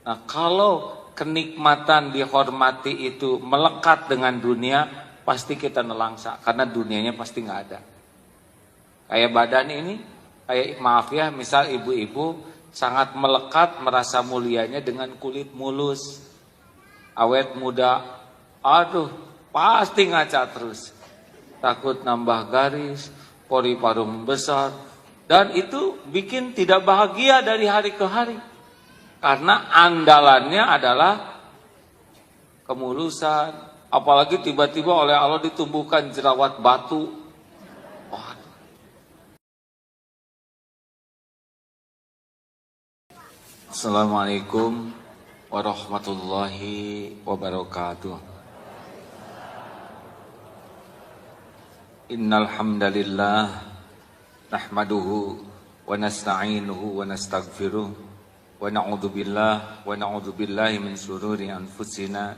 Nah, kalau kenikmatan dihormati itu melekat dengan dunia, pasti kita nelangsa karena dunianya pasti nggak ada. Kayak badan ini, kayak maaf ya, misal ibu-ibu sangat melekat merasa mulianya dengan kulit mulus, awet muda, aduh pasti ngaca terus, takut nambah garis, pori paru membesar, dan itu bikin tidak bahagia dari hari ke hari. Karena andalannya adalah kemulusan, apalagi tiba-tiba oleh Allah ditumbuhkan jerawat batu. Waduh. Assalamualaikum warahmatullahi wabarakatuh. Innal hamdalillah nahmaduhu wa nasta'inuhu wa nastaghfiruh. Wa na'udzu billahi min syururi anfusina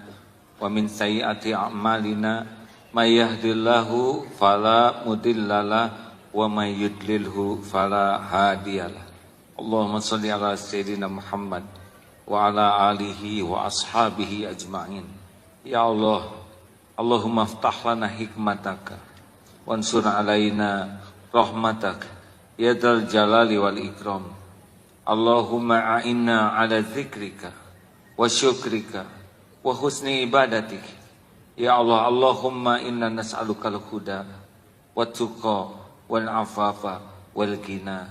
wa min sayyiati a'malina may yahdihillahu fala mudhillalah wa may yudlilhu fala hadiyalah. Allahumma shalli ala sayyidina Muhammad wa ala alihi wa ashabihi ajma'in. Ya Allah, Allahumma iftah lana hikmataka wansur alaina rahmataka ya dzal jalali wal ikram. Allahumma a'inna ala zikrika wa syukrika wa husni ibadatik. Ya Allah, Allahumma inna nas'aluka al-huda wa tuqa wal afafa wal ghina.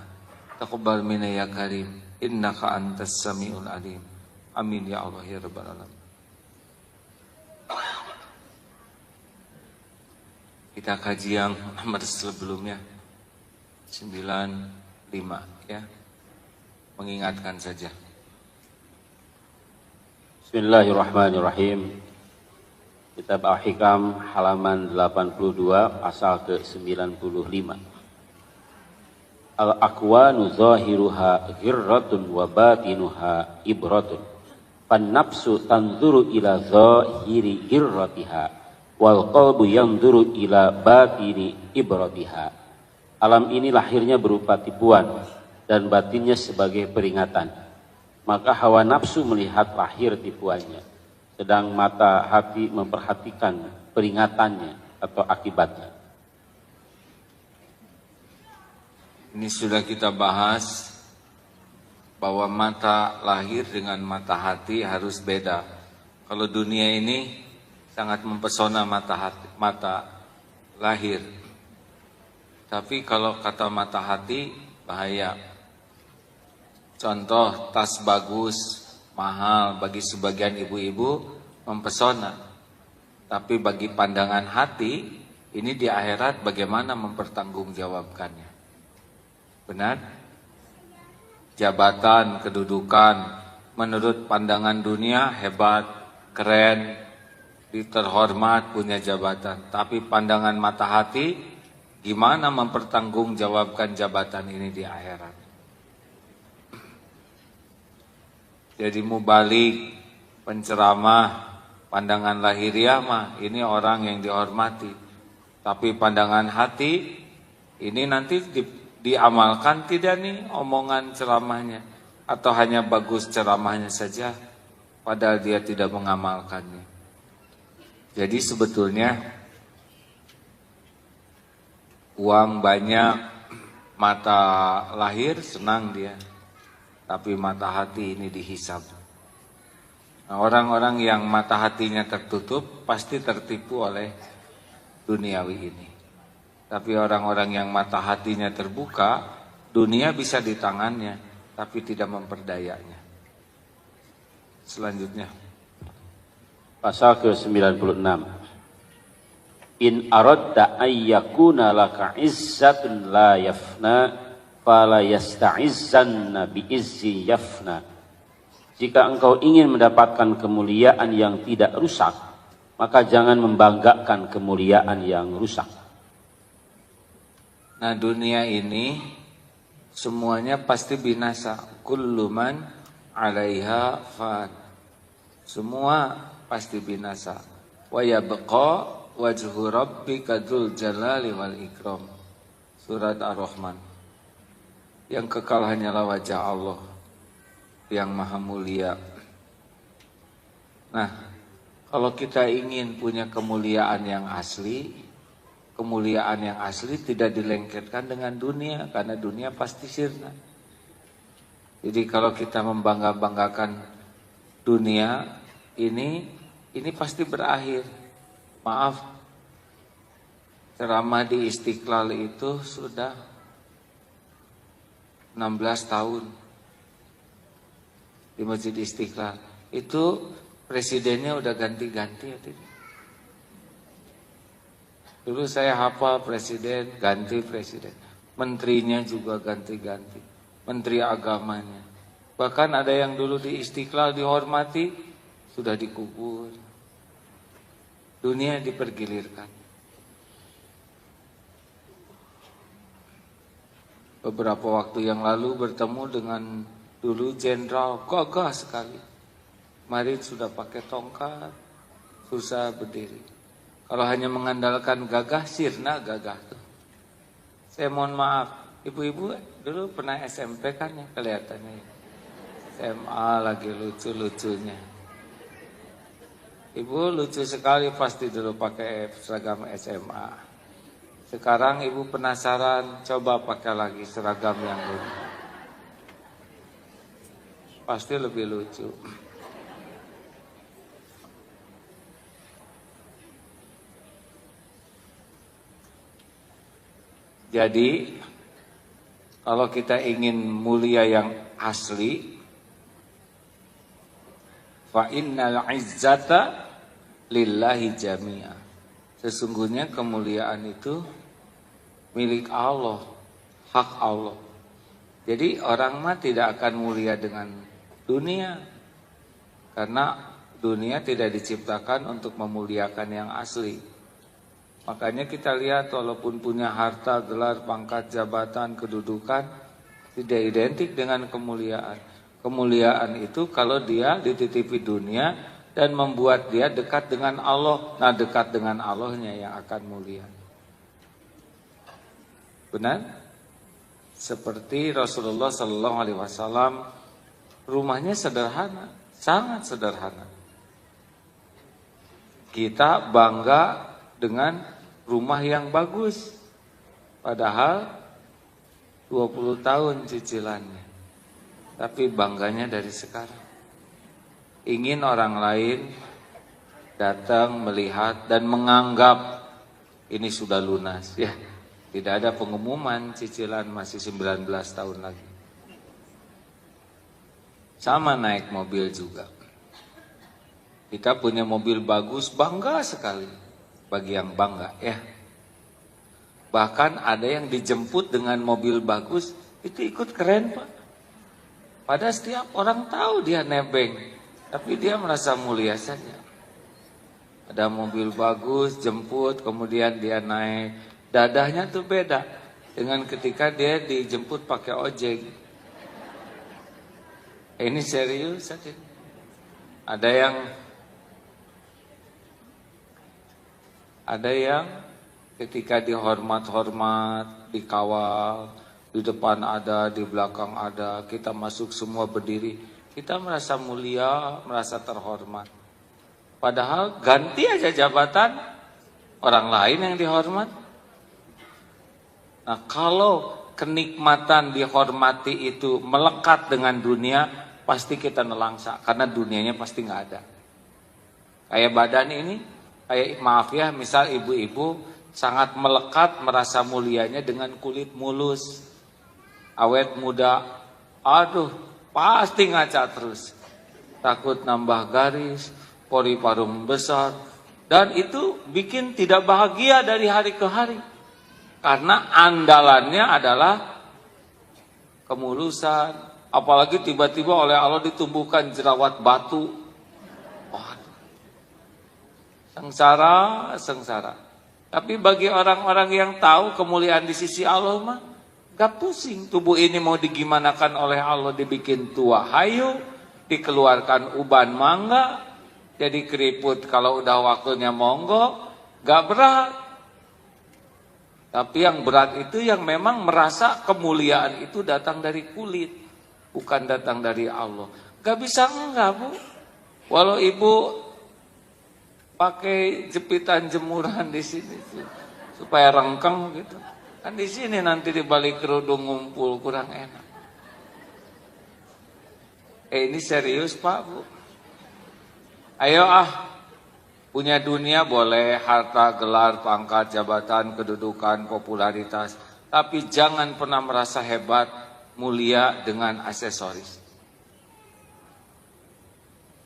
Taqabbal minna ya karim, innaka antas samiul alim. Amin ya Allah ya rabbal alamin. Kita kaji yang nomor sebelumnya 95 ya. Mengingatkan saja. Bismillahirrahmanirrahim. Kitab Al-Hikam halaman 82 pasal ke-95. Al-aqwanu zahiruha ghirratun wa batinuha ibratun. Fan-nafsu tanzuru ila zahiri ghirratiha wal qalbu yanzuru ila batini ibratiha. Alam ini lahirnya berupa tipuan dan batinnya sebagai peringatan. Maka hawa nafsu melihat lahir tipuannya, sedang mata hati memperhatikan peringatannya atau akibatnya. Ini sudah kita bahas bahwa mata lahir dengan mata hati harus beda. Kalau dunia ini sangat mempesona mata lahir. Tapi kalau kata mata hati bahaya. Contoh, tas bagus, mahal bagi sebagian ibu-ibu mempesona. Tapi bagi pandangan hati, ini di akhirat bagaimana mempertanggungjawabkannya. Benar? Jabatan, kedudukan, menurut pandangan dunia hebat, keren, terhormat, punya jabatan. Tapi pandangan mata hati, gimana mempertanggungjawabkan jabatan ini di akhirat. Jadi mubalik, penceramah, pandangan lahiriah mah ini orang yang dihormati. Tapi pandangan hati ini nanti diamalkan tidak nih omongan ceramahnya, atau hanya bagus ceramahnya saja padahal dia tidak mengamalkannya. Jadi sebetulnya uang banyak, mata lahir senang dia. Tapi mata hati ini dihisab. Nah, orang-orang yang mata hatinya tertutup pasti tertipu oleh duniawi ini. Tapi orang-orang yang mata hatinya terbuka, dunia bisa di tangannya, tapi tidak memperdayanya. Selanjutnya. Pasal ke-96. In aradta ayyakuna laka izzatun la yafna fala yasta'izzanna bi'izzi yafna. Jika engkau ingin mendapatkan kemuliaan yang tidak rusak, maka jangan membanggakan kemuliaan yang rusak. Nah, dunia ini semuanya pasti binasa. Kullu man 'alaiha fan. Semua pasti binasa. Wa yabqa wajhu rabbika dzul jalali wal ikram. Surat Ar-Rahman. Yang kekal hanyalah wajah Allah yang maha mulia Nah, kalau kita ingin punya kemuliaan yang asli, kemuliaan yang asli tidak dilengketkan dengan dunia, karena dunia pasti sirna. Jadi kalau kita membangga-banggakan dunia ini pasti berakhir. Maaf, ceramah di Istiqlal itu sudah 16 tahun di Masjid Istiqlal. Itu presidennya udah ganti-ganti ya tidak? Dulu saya hafal presiden, ganti presiden. Menterinya juga ganti-ganti. Menteri agamanya. Bahkan ada yang dulu di Istiqlal dihormati, sudah dikubur. Dunia dipergilirkan. Beberapa waktu yang lalu bertemu dengan dulu jenderal gagah sekali. Kemarin sudah pakai tongkat, susah berdiri. Kalau hanya mengandalkan gagah, sirna gagah tuh. Saya mohon maaf, ibu-ibu dulu pernah SMP kan ya kelihatannya. SMA lagi lucu-lucunya. Ibu lucu sekali pasti dulu pakai seragam SMA. Sekarang ibu penasaran, coba pakai lagi seragam yang dulu. Pasti lebih lucu. Jadi kalau kita ingin mulia yang asli, fa innal izzata lillahi jami'a. Sesungguhnya kemuliaan itu milik Allah, hak Allah. Jadi orang mah tidak akan mulia dengan dunia, karena dunia tidak diciptakan untuk memuliakan yang asli. Makanya kita lihat walaupun punya harta, gelar, pangkat, jabatan, kedudukan, tidak identik dengan kemuliaan. Kemuliaan itu kalau dia dititipi dunia dan membuat dia dekat dengan Allah. Nah, dekat dengan Allahnya yang akan mulia. Benar? Seperti Rasulullah SAW, rumahnya sederhana, sangat sederhana. Kita bangga dengan rumah yang bagus, padahal 20 tahun cicilannya. Tapi bangganya dari sekarang. Ingin orang lain datang melihat dan menganggap ini sudah lunas. Ya, tidak ada pengumuman cicilan masih 19 tahun lagi. Sama naik mobil juga. Kita punya mobil bagus, bangga sekali. Bagi yang bangga ya. Bahkan ada yang dijemput dengan mobil bagus, itu ikut keren Pak. Padahal setiap orang tahu dia nebeng, tapi dia merasa mulia saja. Ada mobil bagus, jemput, kemudian dia naik. Dadahnya tuh beda dengan ketika dia dijemput pakai ojek. Ini serius saja. Ada yang ketika dihormat-hormat, dikawal, di depan ada, di belakang ada, kita masuk semua berdiri, kita merasa mulia, merasa terhormat. Padahal ganti aja jabatan, orang lain yang dihormat. Nah, kalau kenikmatan dihormati itu melekat dengan dunia, pasti kita nelangsa, karena dunianya pasti nggak ada. Kayak badan ini, kayak maaf ya, misal ibu-ibu sangat melekat merasa mulianya dengan kulit mulus, awet muda, aduh pasti ngaca terus, takut nambah garis, pori paru membesar, dan itu bikin tidak bahagia dari hari ke hari, karena andalannya adalah kemulusan, apalagi tiba-tiba oleh Allah ditumbuhkan jerawat batu. Sengsara. Tapi bagi orang-orang yang tahu kemuliaan di sisi Allah mah gak pusing. Tubuh ini mau digimanakan oleh Allah, dibikin tua hayu, dikeluarkan uban mangga, jadi keriput kalau udah waktunya monggo, gak berat. Tapi yang berat itu yang memang merasa kemuliaan itu datang dari kulit, bukan datang dari Allah. Gak bisa enggak Bu. Walau ibu pakai jepitan jemuran di sini supaya rengkeng gitu. Kan di sini nanti di balik kerudung ngumpul kurang enak. Ini serius Pak Bu. Ayo punya dunia boleh, harta, gelar, pangkat, jabatan, kedudukan, popularitas. Tapi jangan pernah merasa hebat, mulia dengan aksesoris.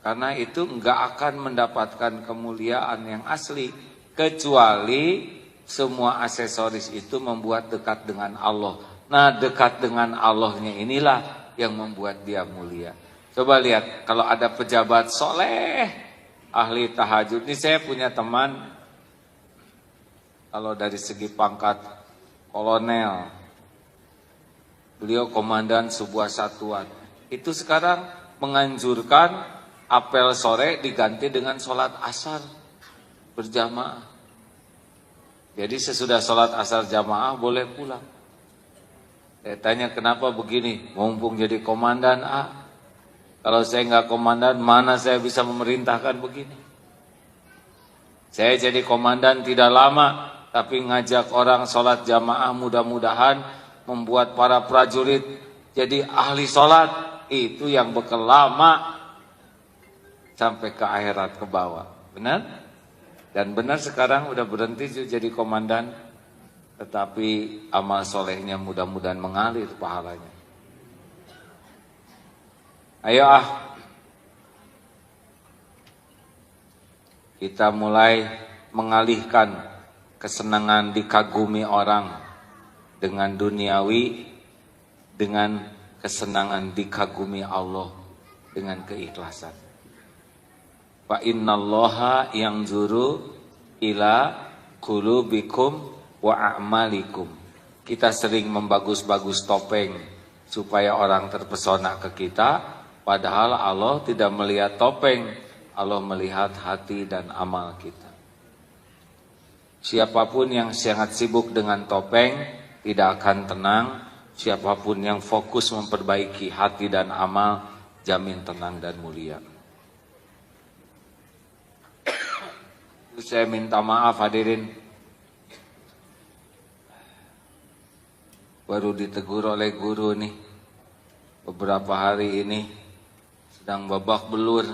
Karena itu enggak akan mendapatkan kemuliaan yang asli. Kecuali semua aksesoris itu membuat dekat dengan Allah. Nah, dekat dengan Allahnya inilah yang membuat dia mulia. Coba lihat, kalau ada pejabat soleh, ahli tahajud. Ini saya punya teman, kalau dari segi pangkat kolonel, beliau komandan sebuah satuan. Itu sekarang menganjurkan apel sore diganti dengan sholat asar berjamaah. Jadi sesudah sholat asar jamaah boleh pulang. Saya tanya kenapa begini, mumpung jadi komandan Kalau saya nggak komandan, mana saya bisa memerintahkan begini? Saya jadi komandan tidak lama, tapi ngajak orang sholat jamaah, mudah-mudahan membuat para prajurit jadi ahli sholat. Itu yang bekal lama sampai ke akhirat ke bawah. Benar? Dan benar sekarang udah berhenti jadi komandan, tetapi amal solehnya mudah-mudahan mengalir pahalanya. Ayo kita mulai mengalihkan kesenangan dikagumi orang dengan duniawi, dengan kesenangan dikagumi Allah dengan keikhlasan. Fa innallaha yanzuru ila qulubikum wa a'malikum. Kita sering membagus-bagus topeng supaya orang terpesona ke kita. Padahal Allah tidak melihat topeng, Allah melihat hati dan amal kita. Siapapun yang sangat sibuk dengan topeng tidak akan tenang. Siapapun yang fokus memperbaiki hati dan amal, jamin tenang dan mulia. Saya minta maaf hadirin, baru ditegur oleh guru nih beberapa hari ini. Sedang babak belur.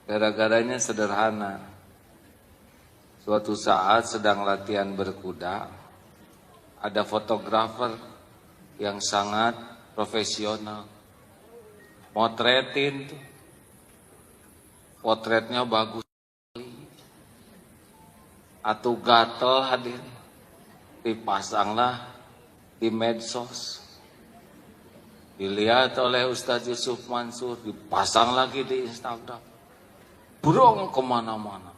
Gara-garanya sederhana. Suatu saat sedang latihan berkuda, ada fotografer yang sangat profesional. Motretin tuh. Potretnya bagus. Atau gatel hadir. Dipasanglah di medsos. Dilihat oleh Ustadz Yusuf Mansur, dipasang lagi di Instagram. Burung kemana-mana.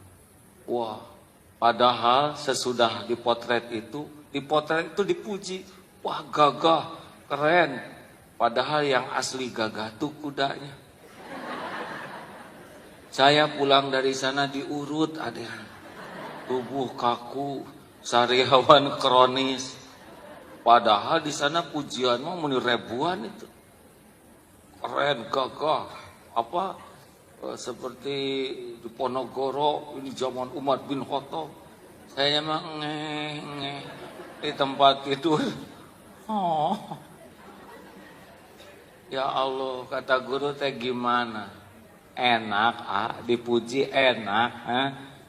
Wah, padahal sesudah dipotret itu dipuji. Wah, gagah, keren. Padahal yang asli gagah tuh kudanya. Saya pulang dari sana diurut, ada tubuh kaku, sariawan kronis. Padahal di sana pujian mah muni ribuan itu. Keren, gagah. Seperti di Ponorogo, ini zaman Umar bin Khattab. Saya mah ngeh di tempat tidur. Oh. Ya Allah, kata guru teh gimana? Enak, dipuji enak.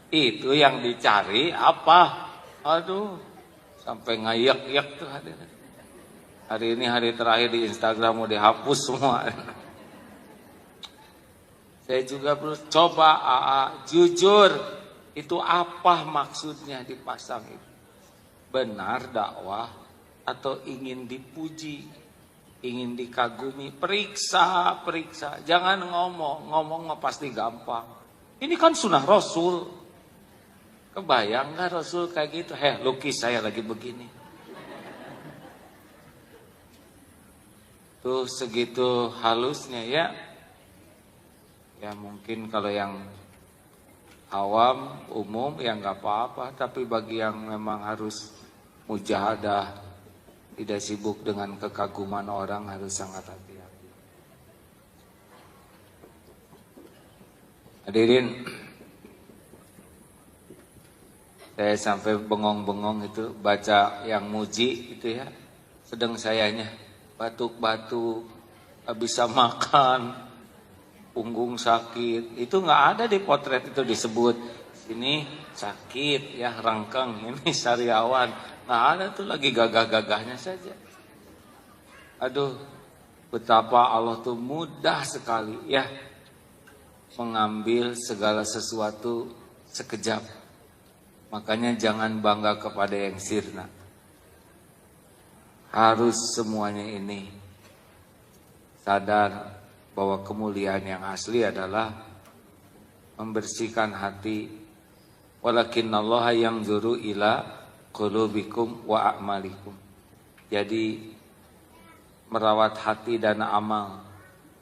Itu yang dicari apa? Aduh, sampai ngayak-yak tuh hadirin. Hari ini hari terakhir di Instagram mau dihapus semua. Saya juga perlu coba jujur, itu apa maksudnya dipasang itu? Benar dakwah atau ingin dipuji, ingin dikagumi? Periksa. Jangan ngomong pasti gampang. Ini kan sunnah Rasul. Kebayang gak Rasul kayak gitu? Lukis saya lagi begini. Tuh segitu halusnya ya. Ya mungkin kalau yang awam, umum ya nggak apa-apa. Tapi bagi yang memang harus mujahadah, tidak sibuk dengan kekaguman orang, harus sangat hati-hati. Hadirin, saya sampai bengong-bengong itu baca yang muji itu ya. Sedang sayanya batuk-batuk, gak bisa makan, punggung sakit. Itu nggak ada di potret itu disebut. Ini sakit ya rangkang, ini sariawan. Nggak ada tuh, lagi gagah-gagahnya saja. Aduh, betapa Allah tuh mudah sekali ya mengambil segala sesuatu sekejap. Makanya jangan bangga kepada yang sirna. Harus semuanya ini sadar bahwa kemuliaan yang asli adalah membersihkan hati. Walakinallaha yanzuru ila qulubikum wa a'malikum. Jadi merawat hati dan amal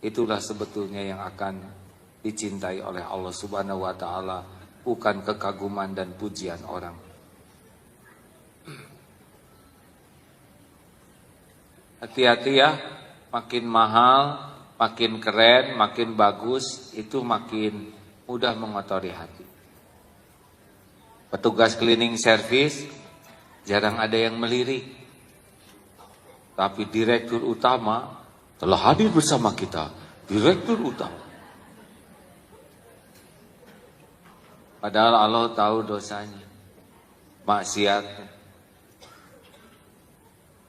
itulah sebetulnya yang akan dicintai oleh Allah Subhanahu wa taala, bukan kekaguman dan pujian orang. Hati-hati ya, makin mahal, makin keren, makin bagus, itu makin mudah mengotori hati. Petugas cleaning service jarang ada yang melirik. Tapi direktur utama telah hadir bersama kita. Direktur utama. Padahal Allah tahu dosanya, maksiat.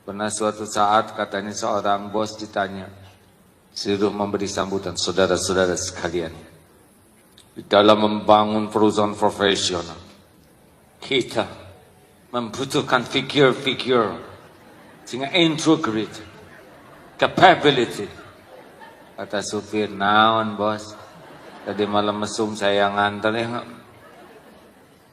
Pernah suatu saat katanya seorang bos ditanya, suruh memberi sambutan, saudara-saudara sekalian, di dalam membangun perusahaan profesional, kita membutuhkan figure sehingga integrity, capability. Kata supir, naon bos, tadi malam mesum saya nganter ya.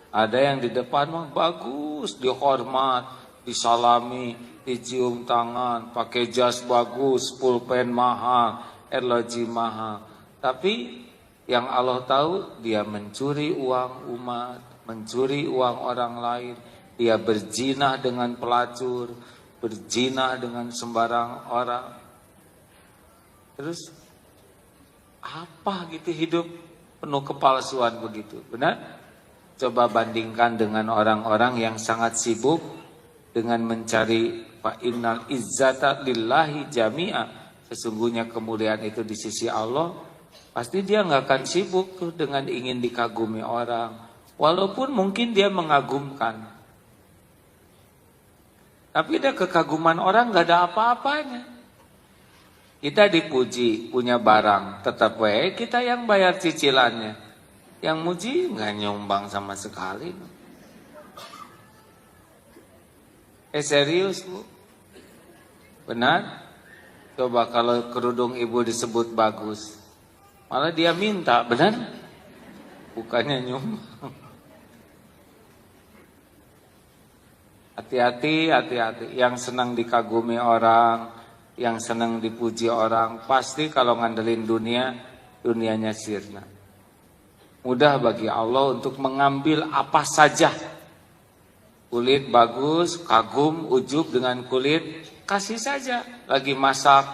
Ada yang di depan mah bagus, dihormat, disalami, dicium tangan, pakai jas bagus, pulpen mahal, erloji mahal. Tapi yang Allah tahu, dia mencuri uang umat, mencuri uang orang lain, dia berzina dengan pelacur, berzina dengan sembarang orang. Terus apa gitu hidup penuh kepalsuan begitu, benar? Coba bandingkan dengan orang-orang yang sangat sibuk dengan mencari fa innal izzata lillahi jami'a. Sesungguhnya kemuliaan itu di sisi Allah. Pasti dia nggak akan sibuk tuh dengan ingin dikagumi orang. Walaupun mungkin dia mengagumkan. Tapi ada kekaguman orang nggak ada apa-apanya. Kita dipuji punya barang, tetap baik kita yang bayar cicilannya. Yang muji nggak nyumbang sama sekali. Serius bu? Benar? Coba kalau kerudung ibu disebut bagus, malah dia minta, benar? Bukannya nyumbang. Hati-hati. Yang senang dikagumi orang, yang senang dipuji orang, pasti kalau ngandelin dunia, dunianya sirna. Mudah bagi Allah untuk mengambil apa saja. Kulit bagus, kagum, ujub dengan kulit, kasih saja. Lagi masak,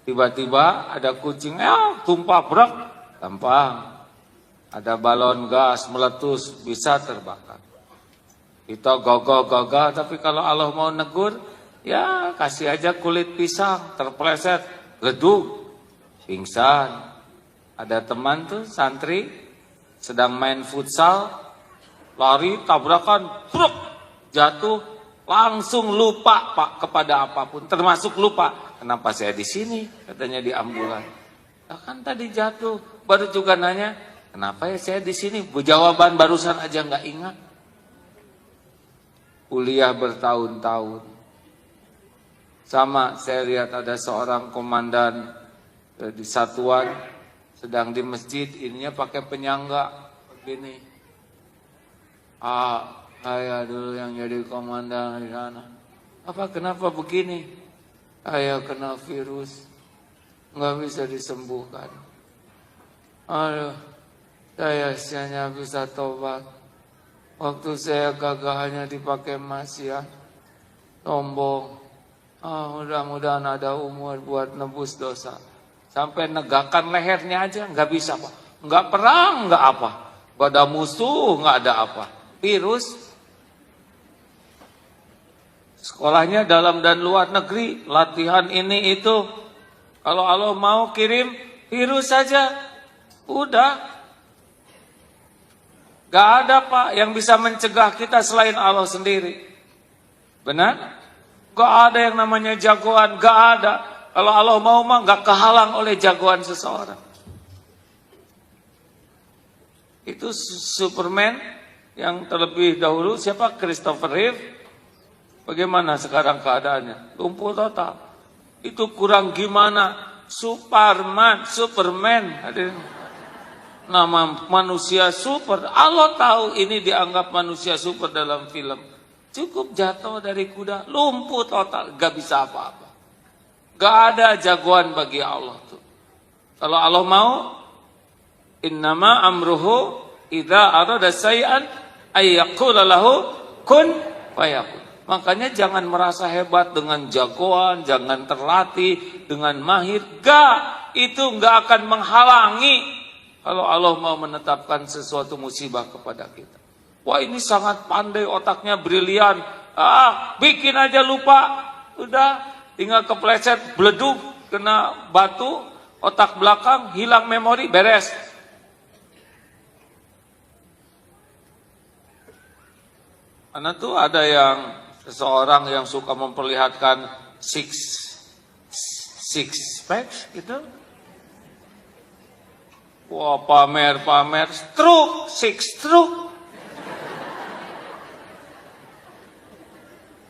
tiba-tiba ada kucing, tumpah brak, gampang. Ada balon gas meletus, bisa terbakar. Kita gagah, tapi kalau Allah mau negur, ya kasih aja kulit pisang, terpleset, leduk, pingsan. Ada teman tuh, santri, sedang main futsal, lari, tabrakan, bruk, jatuh, langsung lupa Pak kepada apapun, termasuk lupa. Kenapa saya di sini? Katanya di ambulan. Nah, kan tadi jatuh, baru juga nanya, kenapa ya saya di sini? Jawaban barusan aja nggak ingat. Kuliah bertahun-tahun. Sama saya lihat ada seorang komandan di satuan, sedang di masjid, ininya pakai penyangga begini. Saya dulu yang jadi komandan di sana. Kenapa begini? Saya kena virus, nggak bisa disembuhkan. Saya hanya bisa tobat. Waktu saya gagahannya dipakai maksiat, sombong. Mudah-mudahan ada umur buat nebus dosa. Sampai negakan lehernya aja nggak bisa Pak. nggak perang, nggak apa. Nggak ada musuh, nggak ada apa. Virus. Sekolahnya dalam dan luar negeri, latihan ini itu. Kalau Allah mau kirim virus saja, udah. Gak ada Pak yang bisa mencegah kita selain Allah sendiri. Benar? Gak ada yang namanya jagoan, gak ada. Kalau Allah mau mah gak kehalang oleh jagoan seseorang. Itu Superman yang terlebih dahulu siapa? Christopher Reeve. Bagaimana sekarang keadaannya? Lumpuh total. Itu kurang gimana? Superman. Hadirin. Nama manusia super. Allah tahu ini dianggap manusia super dalam film. Cukup jatuh dari kuda, lumpuh total, gak bisa apa-apa. Gak ada jagoan bagi Allah tuh. Kalau Allah mau, innama amruhu idza arada syai'an ay yaqula lahu kun fayakun. Makanya jangan merasa hebat dengan jagoan, jangan terlatih dengan mahir. Gak, itu gak akan menghalangi kalau Allah mau menetapkan sesuatu musibah kepada kita. Wah, ini sangat pandai, otaknya brilian. Bikin aja lupa. Udah, tinggal kepleset, beleduk, kena batu, otak belakang, hilang memori, beres. Karena tuh ada yang, seseorang yang suka memperlihatkan six pack gitu. Wah, pamer, stroke.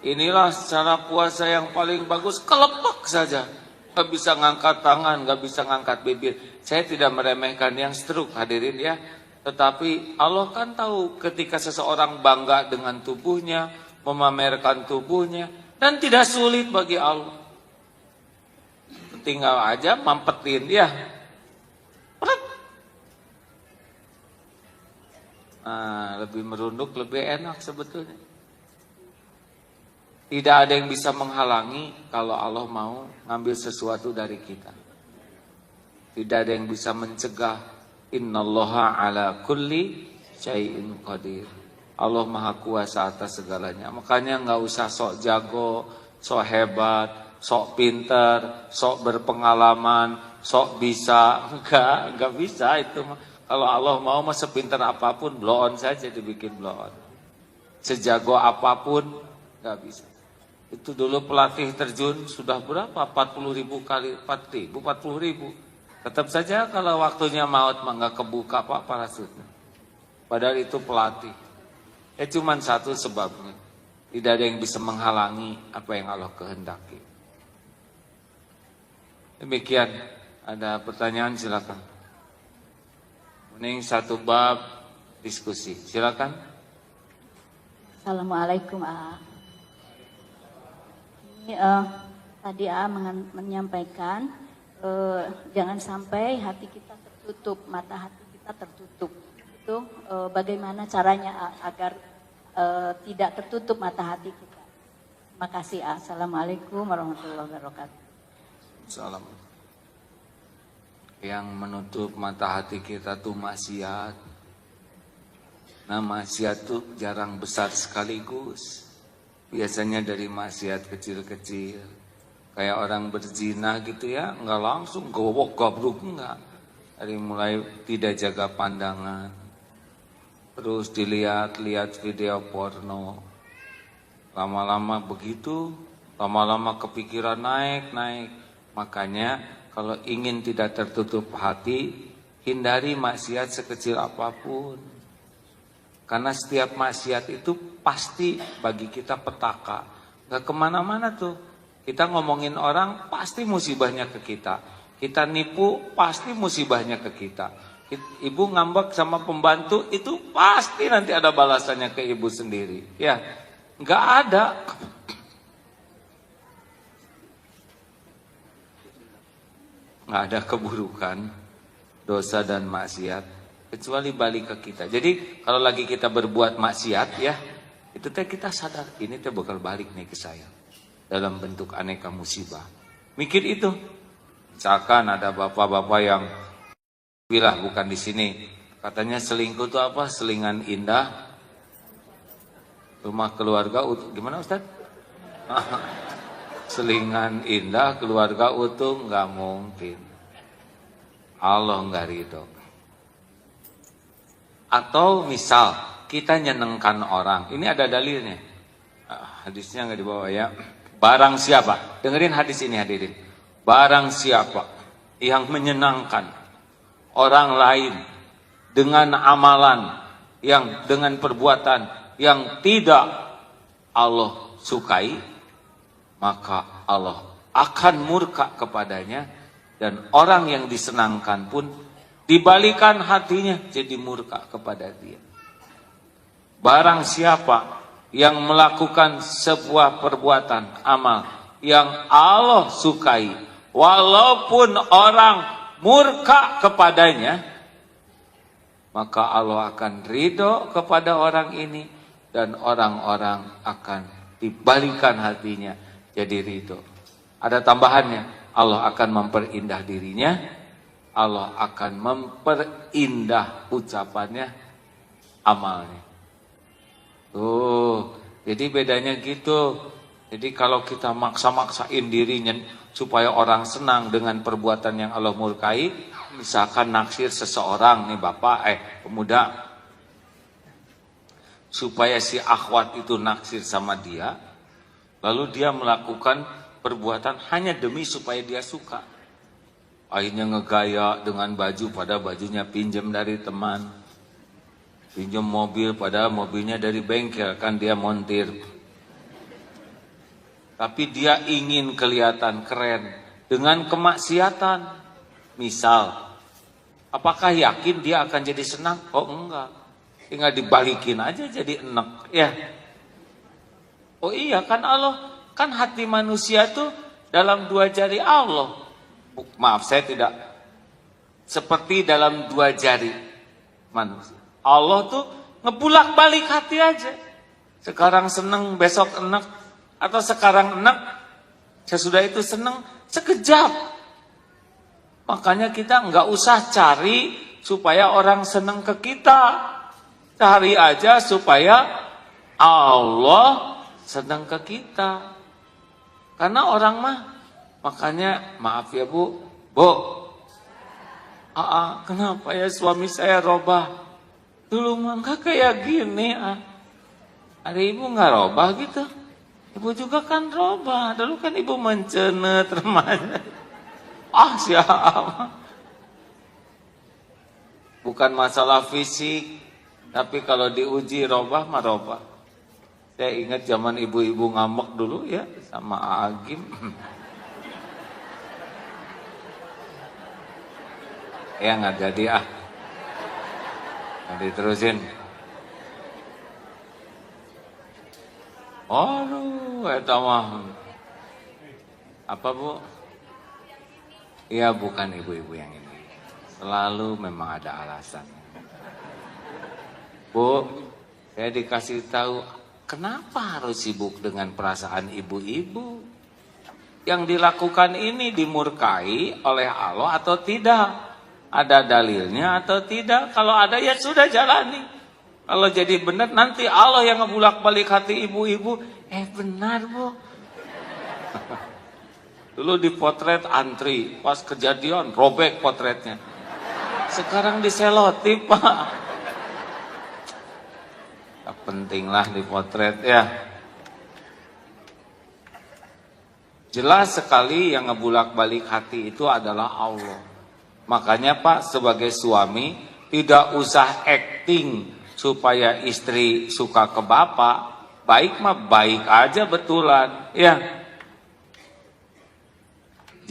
Inilah cara puasa yang paling bagus, kelepak saja. Gak bisa ngangkat tangan, gak bisa ngangkat bibir. Saya tidak meremehkan yang stroke, hadirin ya. Tetapi Allah kan tahu ketika seseorang bangga dengan tubuhnya, memamerkan tubuhnya, dan tidak sulit bagi Allah. Tinggal aja mampetin dia. Lebih merunduk, lebih enak sebetulnya. Tidak ada yang bisa menghalangi kalau Allah mau ngambil sesuatu dari kita. Tidak ada yang bisa mencegah. Innallaha ala kulli syai'in qadir. Allah maha kuasa atas segalanya. Makanya nggak usah sok jago, sok hebat, sok pinter, sok berpengalaman, sok bisa. Enggak bisa itu mah. Kalau Allah mau mah sepinter apapun, blow on saja dibikin blow on. Sejago apapun, nggak bisa. Itu dulu pelatih terjun sudah berapa? 40.000 kali 40.000. Tetap saja kalau waktunya maut mah nggak kebuka Pak parasutnya. Padahal itu pelatih. Cuman satu sebabnya. Tidak ada yang bisa menghalangi apa yang Allah kehendaki. Demikian. Ada pertanyaan silakan. Mending satu bab diskusi. Silakan. Assalamualaikum A. Ini tadi A menyampaikan jangan sampai hati kita tertutup, mata hati kita tertutup. Itu bagaimana caranya A, agar tidak tertutup mata hati kita. Terima kasih A. Assalamualaikum warahmatullahi wabarakatuh. Assalamualaikum. Yang menutup mata hati kita tuh maksiat. Nah, maksiat tuh jarang besar sekaligus. Biasanya dari maksiat kecil-kecil. Kayak orang berzina gitu ya, nggak langsung gowok gabruk, enggak. Dari mulai tidak jaga pandangan. Terus dilihat-lihat video porno. Lama-lama begitu, lama-lama kepikiran naik. Makanya kalau ingin tidak tertutup hati, hindari maksiat sekecil apapun. Karena setiap maksiat itu pasti bagi kita petaka. Gak kemana-mana tuh. Kita ngomongin orang pasti musibahnya ke kita. Kita nipu pasti musibahnya ke kita. Ibu ngambek sama pembantu itu pasti nanti ada balasannya ke ibu sendiri. Ya, gak ada. Gak ada keburukan, dosa dan maksiat. Kecuali balik ke kita. Jadi kalau lagi kita berbuat maksiat ya, itu teh kita sadar ini teh bakal balik nih ke saya dalam bentuk aneka musibah. Mikir itu. Misalkan ada bapak-bapak yang Bilah bukan di sini. Katanya selingkuh itu apa? Selingan indah, rumah keluarga utuh. Gimana Ustaz? Selingan indah, keluarga utuh, nggak mungkin. Allah nggak ridho. Atau misal kita nyenengkan orang, ini ada dalilnya. Hadisnya nggak dibawa ya. Barang siapa? Dengerin hadis ini hadirin. Barang siapa yang menyenangkan orang lain dengan amalan yang dengan perbuatan yang tidak Allah sukai, maka Allah akan murka kepadanya, dan orang yang disenangkan pun dibalikan hatinya jadi murka kepada dia. Barang siapa yang melakukan sebuah perbuatan amal yang Allah sukai, walaupun orang murka kepadanya, maka Allah akan ridho kepada orang ini, dan orang-orang akan dibalikan hatinya jadi ridho. Ada tambahannya, Allah akan memperindah dirinya, Allah akan memperindah ucapannya, amalnya. Tuh, jadi bedanya gitu. Jadi kalau kita maksa-maksain dirinya supaya orang senang dengan perbuatan yang Allah murkai, misalkan naksir seseorang nih pemuda, supaya si akhwat itu naksir sama dia, lalu dia melakukan perbuatan hanya demi supaya dia suka. Akhirnya ngegaya dengan baju pada bajunya pinjam dari teman. Pinjam mobil pada mobilnya dari bengkel, kan dia montir. Tapi dia ingin kelihatan keren dengan kemaksiatan. Misal, apakah yakin dia akan jadi senang? Oh enggak. Tinggal dibalikin aja jadi enek. Ya. Oh iya, kan Allah, kan hati manusia tuh dalam 2 jari Allah. Maaf, saya tidak seperti dalam 2 jari manusia. Allah tuh ngebulak balik hati aja. Sekarang seneng, besok enek. Atau sekarang enek, sesudah itu seneng, sekejap. Makanya kita nggak usah cari supaya orang seneng ke kita. Cari aja supaya Allah seneng ke kita. Karena orang mah, makanya maaf ya Bu. Kenapa ya suami saya robah? Dulu mah enggak kayak gini. Ada ibu nggak robah gitu? Ibu juga kan robah. Dulu kan ibu mencenet remaja. Siapa? Bukan masalah fisik, tapi kalau diuji robah mah robah. Saya ingat zaman ibu-ibu ngambek dulu ya sama Agim. Ya nggak jadi diterusin. Aduh, eta mah. Apa Bu? Iya, bukan ibu-ibu yang ini. Selalu memang ada alasan. Bu, saya dikasih tahu, kenapa harus sibuk dengan perasaan ibu-ibu? Yang dilakukan ini dimurkai oleh Allah atau tidak? Ada dalilnya atau tidak? Kalau ada ya sudah jalani. Kalau jadi benar nanti Allah yang ngebulak balik hati ibu-ibu. Benar Bu. Dulu dipotret antri, pas kejadian robek potretnya. Sekarang diselotip Pak. Tak penting lah dipotret ya. Jelas sekali yang ngebulak balik hati itu adalah Allah. Makanya Pak sebagai suami tidak usah acting supaya istri suka ke bapak. Baik mah baik aja betulan. Ya.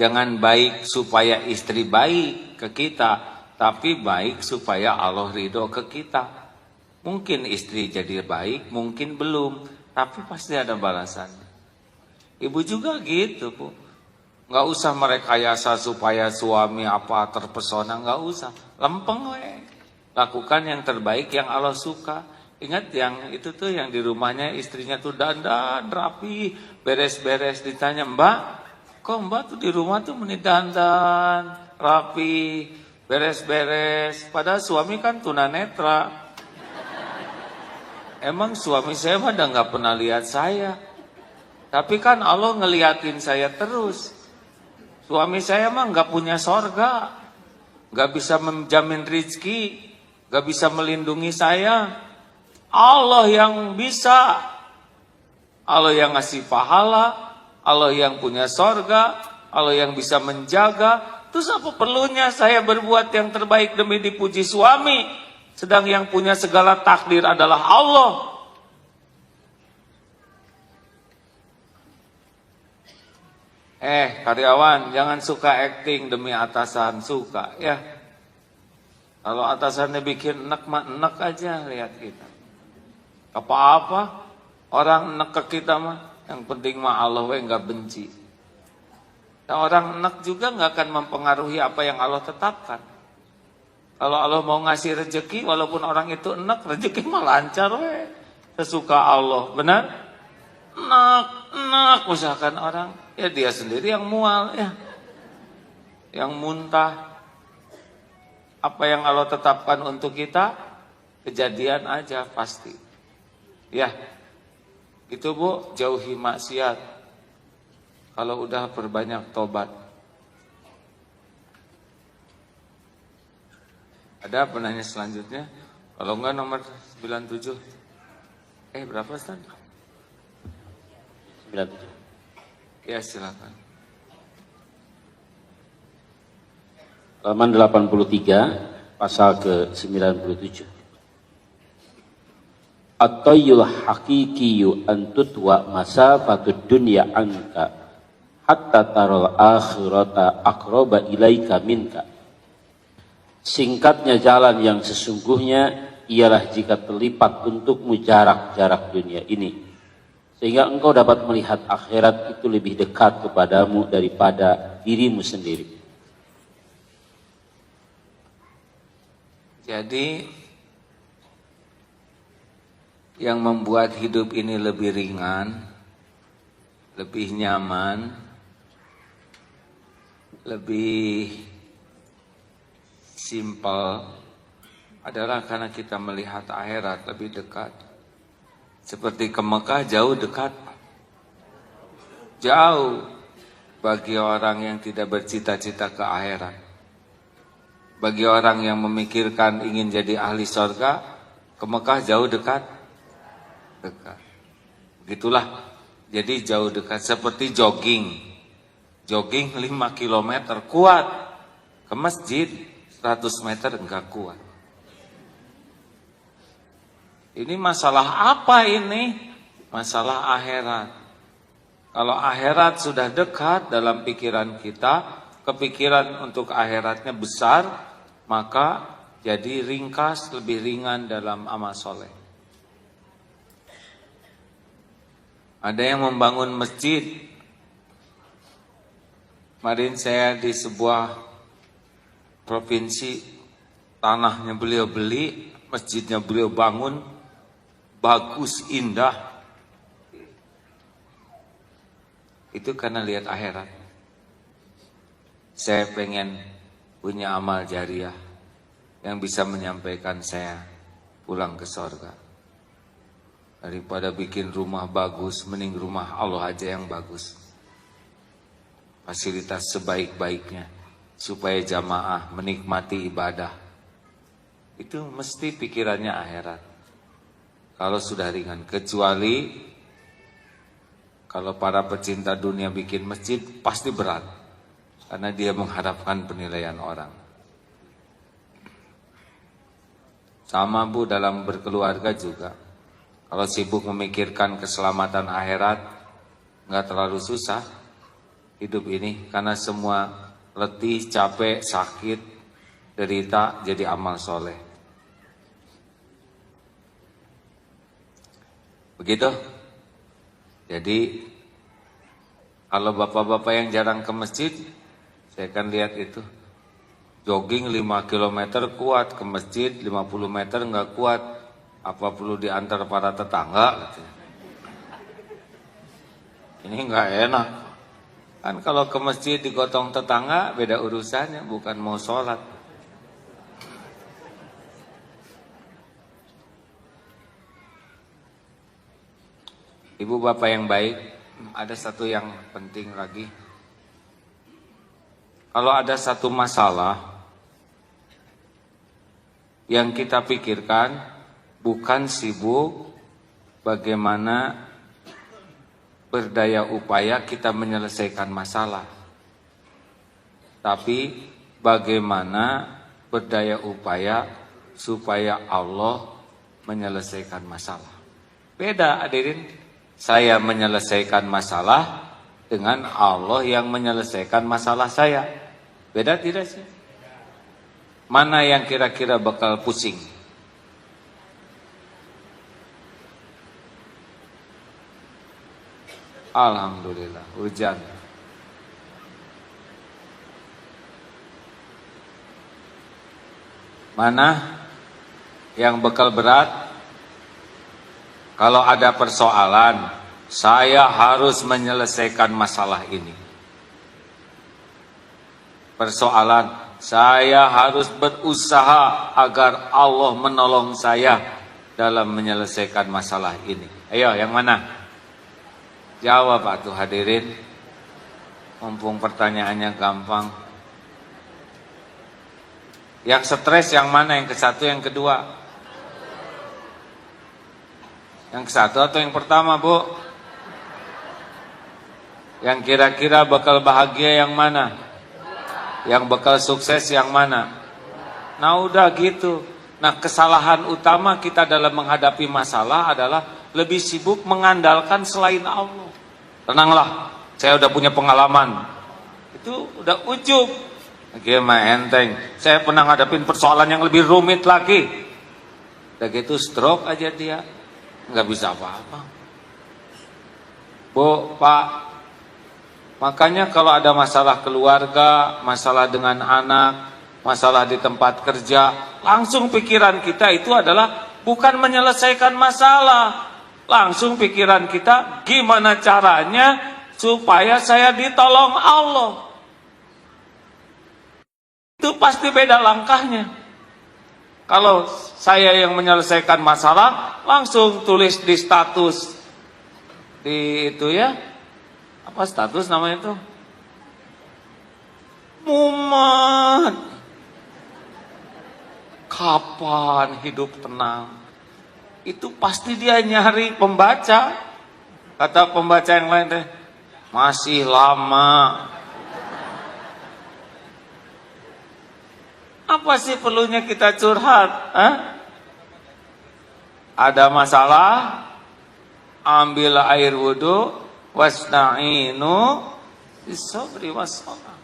Jangan baik supaya istri baik ke kita, tapi baik supaya Allah ridho ke kita. Mungkin istri jadi baik, mungkin belum, tapi pasti ada balasannya. Ibu juga gitu Bu. Nggak usah merekayasa supaya suami terpesona, nggak usah. Lempeng we. Lakukan yang terbaik yang Allah suka. Ingat yang itu tuh yang di rumahnya istrinya tuh dandan rapi, beres-beres, ditanya, "Mbak, kok Mbak tuh di rumah tuh meni dandan rapi, beres-beres. Padahal suami kan tunanetra. Emang suami saya mah udah gak pernah lihat saya. Tapi kan Allah ngeliatin saya terus. Suami saya mah gak punya sorga. Gak bisa menjamin rizki. Gak bisa melindungi saya. Allah yang bisa. Allah yang ngasih pahala. Allah yang punya sorga. Allah yang bisa menjaga. Terus apa perlunya saya berbuat yang terbaik demi dipuji suami? Sedang yang punya segala takdir adalah Allah. Karyawan, jangan suka acting demi atasan, suka ya. Kalau atasannya bikin enak mah enak aja, lihat kita. Apa-apa, orang enak ke kita mah, yang penting mah Allah nggak benci. Nah, orang enak juga nggak akan mempengaruhi apa yang Allah tetapkan. Kalau Allah mau ngasih rezeki, walaupun orang itu enak, rezeki mah lancar we. Sesuka Allah, benar? Enak, misalkan orang, ya dia sendiri yang mual ya. Yang muntah. Apa yang Allah tetapkan untuk kita, kejadian aja pasti. Ya, itu Bu, jauhi maksiat. Kalau udah perbanyak tobat. Ada penanya selanjutnya? Kalau enggak nomor 97. Berapa Ustaz? 97. Ya silakan. Halaman 83, pasal ke-97. At-tayyul haqiqiyu antutwa masafatud dunya anka hatta taral akhirata aqraba ilaika minka. Singkatnya jalan yang sesungguhnya ialah jika terlipat untukmu jarak-jarak dunia ini, sehingga engkau dapat melihat akhirat itu lebih dekat kepadamu daripada dirimu sendiri. Jadi yang membuat hidup ini lebih ringan, lebih nyaman, lebih simpel adalah karena kita melihat akhirat lebih dekat. Seperti ke Mekah jauh dekat. Jauh bagi orang yang tidak bercita-cita ke akhirat. Bagi orang yang memikirkan ingin jadi ahli surga, ke Mekah jauh dekat. Dekat. Begitulah. Jadi jauh dekat. Seperti jogging. Jogging 5 km kuat. Ke masjid 100 meter enggak kuat. Ini masalah apa ini? Masalah akhirat. Kalau akhirat sudah dekat dalam pikiran kita, kepikiran untuk akhiratnya besar, maka jadi ringkas, lebih ringan dalam amal soleh. Ada yang membangun masjid. Kemarin saya di sebuah provinsi, tanahnya beliau beli, masjidnya beliau bangun, bagus, indah. Itu karena lihat akhirat. Saya pengen punya amal jariah yang bisa menyampaikan saya pulang ke sorga. Daripada bikin rumah bagus, mending rumah Allah aja yang bagus. Fasilitas sebaik-baiknya, supaya jamaah menikmati ibadah. Itu mesti pikirannya akhirat. Kalau sudah ringan, kecuali kalau para pecinta dunia bikin masjid pasti berat, karena dia mengharapkan penilaian orang. Sama Bu, dalam berkeluarga juga. Kalau sibuk memikirkan keselamatan akhirat, nggak terlalu susah hidup ini, karena semua letih, capek, sakit, derita jadi amal soleh. Begitu. Jadi kalau bapak-bapak yang jarang ke masjid, saya akan lihat itu. Jogging 5 km kuat, ke masjid 50 meter nggak kuat. Apa perlu diantar para tetangga? Ini nggak enak. Kan kalau ke masjid digotong tetangga beda urusannya, bukan mau sholat. Ibu bapak yang baik, ada satu yang penting lagi. Kalau ada satu masalah yang kita pikirkan, bukan sibuk bagaimana berdaya upaya kita menyelesaikan masalah, tapi bagaimana berdaya upaya supaya Allah menyelesaikan masalah. Beda hadirin. Saya menyelesaikan masalah dengan Allah yang menyelesaikan masalah saya. Beda tidak sih? Mana yang kira-kira bakal pusing? Alhamdulillah, hujan. Mana yang bakal berat? Kalau ada persoalan, saya harus menyelesaikan masalah ini. Persoalan, saya harus berusaha agar Allah menolong saya dalam menyelesaikan masalah ini. Ayo, yang mana? Jawab atuh hadirin. Mumpung pertanyaannya gampang. Yang stres yang mana? Yang ke satu, yang kedua? Yang ke satu atau yang pertama, Bu? Yang kira-kira bakal bahagia yang mana? Yang bakal sukses yang mana? Nah udah gitu. Nah kesalahan utama kita dalam menghadapi masalah adalah lebih sibuk mengandalkan selain Allah. Tenanglah, saya udah punya pengalaman. Itu udah ujub. Gimana enteng? Saya pernah ngadapin persoalan yang lebih rumit lagi. Udah gitu stroke aja dia. Nggak bisa apa-apa. Bu, Pak, makanya kalau ada masalah keluarga, masalah dengan anak, masalah di tempat kerja, langsung pikiran kita itu adalah bukan menyelesaikan masalah. Langsung pikiran kita gimana caranya supaya saya ditolong Allah. Itu pasti beda langkahnya. Kalau saya yang menyelesaikan masalah, langsung tulis di status. Di itu ya. Apa status namanya itu? Mumet. Kapan hidup tenang? Itu pasti dia nyari pembaca. Kata pembaca yang lain teh, masih lama. Apa sih perlunya kita curhat? Ada masalah, ambil air wudu, wasna'inu bisabri wassalah.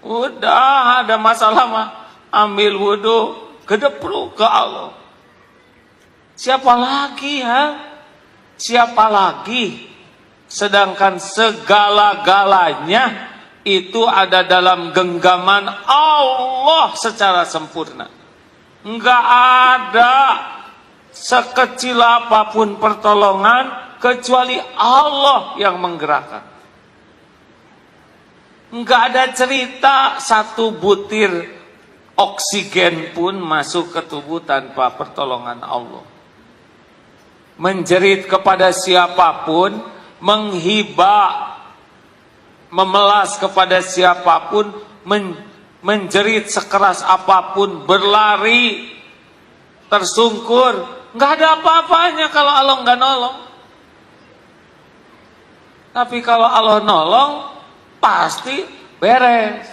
Udah ada masalah mah, ambil wudu, gedepruk ke Allah. Siapa lagi Siapa lagi? Sedangkan segala-galanya itu ada dalam genggaman Allah secara sempurna. Enggak ada sekecil apapun pertolongan kecuali Allah yang menggerakkan. Enggak ada cerita satu butir oksigen pun masuk ke tubuh tanpa pertolongan Allah. Menjerit kepada siapapun, menghibah, memelas kepada siapapun, menjerit sekeras apapun, berlari, tersungkur, nggak ada apa-apanya kalau Allah nggak nolong. Tapi kalau Allah nolong, pasti beres.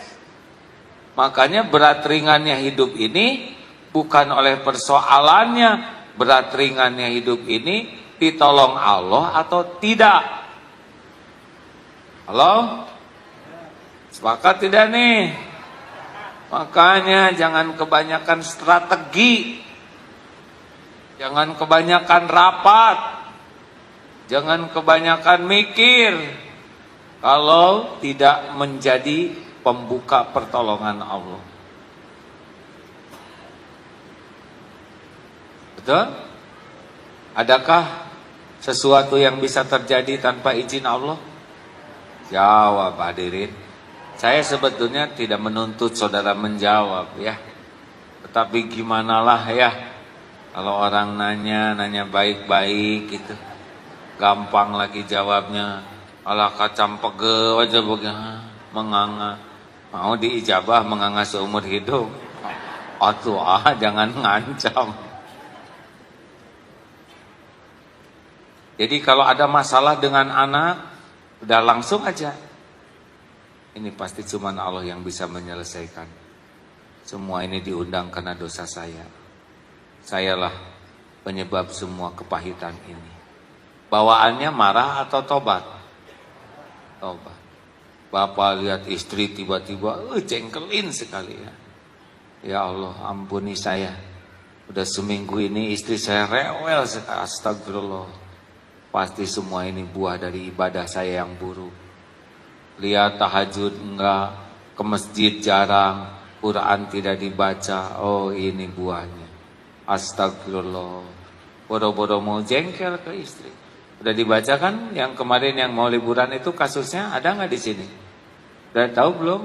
Makanya berat ringannya hidup ini bukan oleh persoalannya, berat ringannya hidup ini ditolong Allah atau tidak. Halo? Sepakat tidak nih? Makanya jangan kebanyakan strategi, jangan kebanyakan rapat, jangan kebanyakan mikir kalau tidak menjadi pembuka pertolongan Allah. Betul? Adakah sesuatu yang bisa terjadi tanpa izin Allah? Jawab hadirin. Saya sebetulnya tidak menuntut saudara menjawab ya. Tetapi gimanalah ya, kalau orang nanya baik-baik gitu. gampang lagi jawabnya. Alah kacam pege aja begini, menganga. Mau diijabah menganga seumur hidup. Atuh jangan ngancam. Jadi kalau ada masalah dengan anak, udah langsung aja. Ini pasti cuma Allah yang bisa menyelesaikan. Semua ini diundang karena dosa saya. Sayalah penyebab semua kepahitan ini. Bawaannya marah atau tobat? Tobat. Bapak lihat istri tiba-tiba jengkelin sekali ya. Ya Allah ampuni saya. Udah seminggu ini istri saya rewel sekali. Astagfirullah. Pasti semua ini buah dari ibadah saya yang buruk. Lihat tahajud enggak, ke masjid jarang, Quran tidak dibaca. Oh ini buahnya. Astagfirullah. Bodoh-bodoh mau jengkel ke istri. Udah dibaca kan yang kemarin yang mau liburan itu kasusnya ada nggak di sini? Udah tahu belum?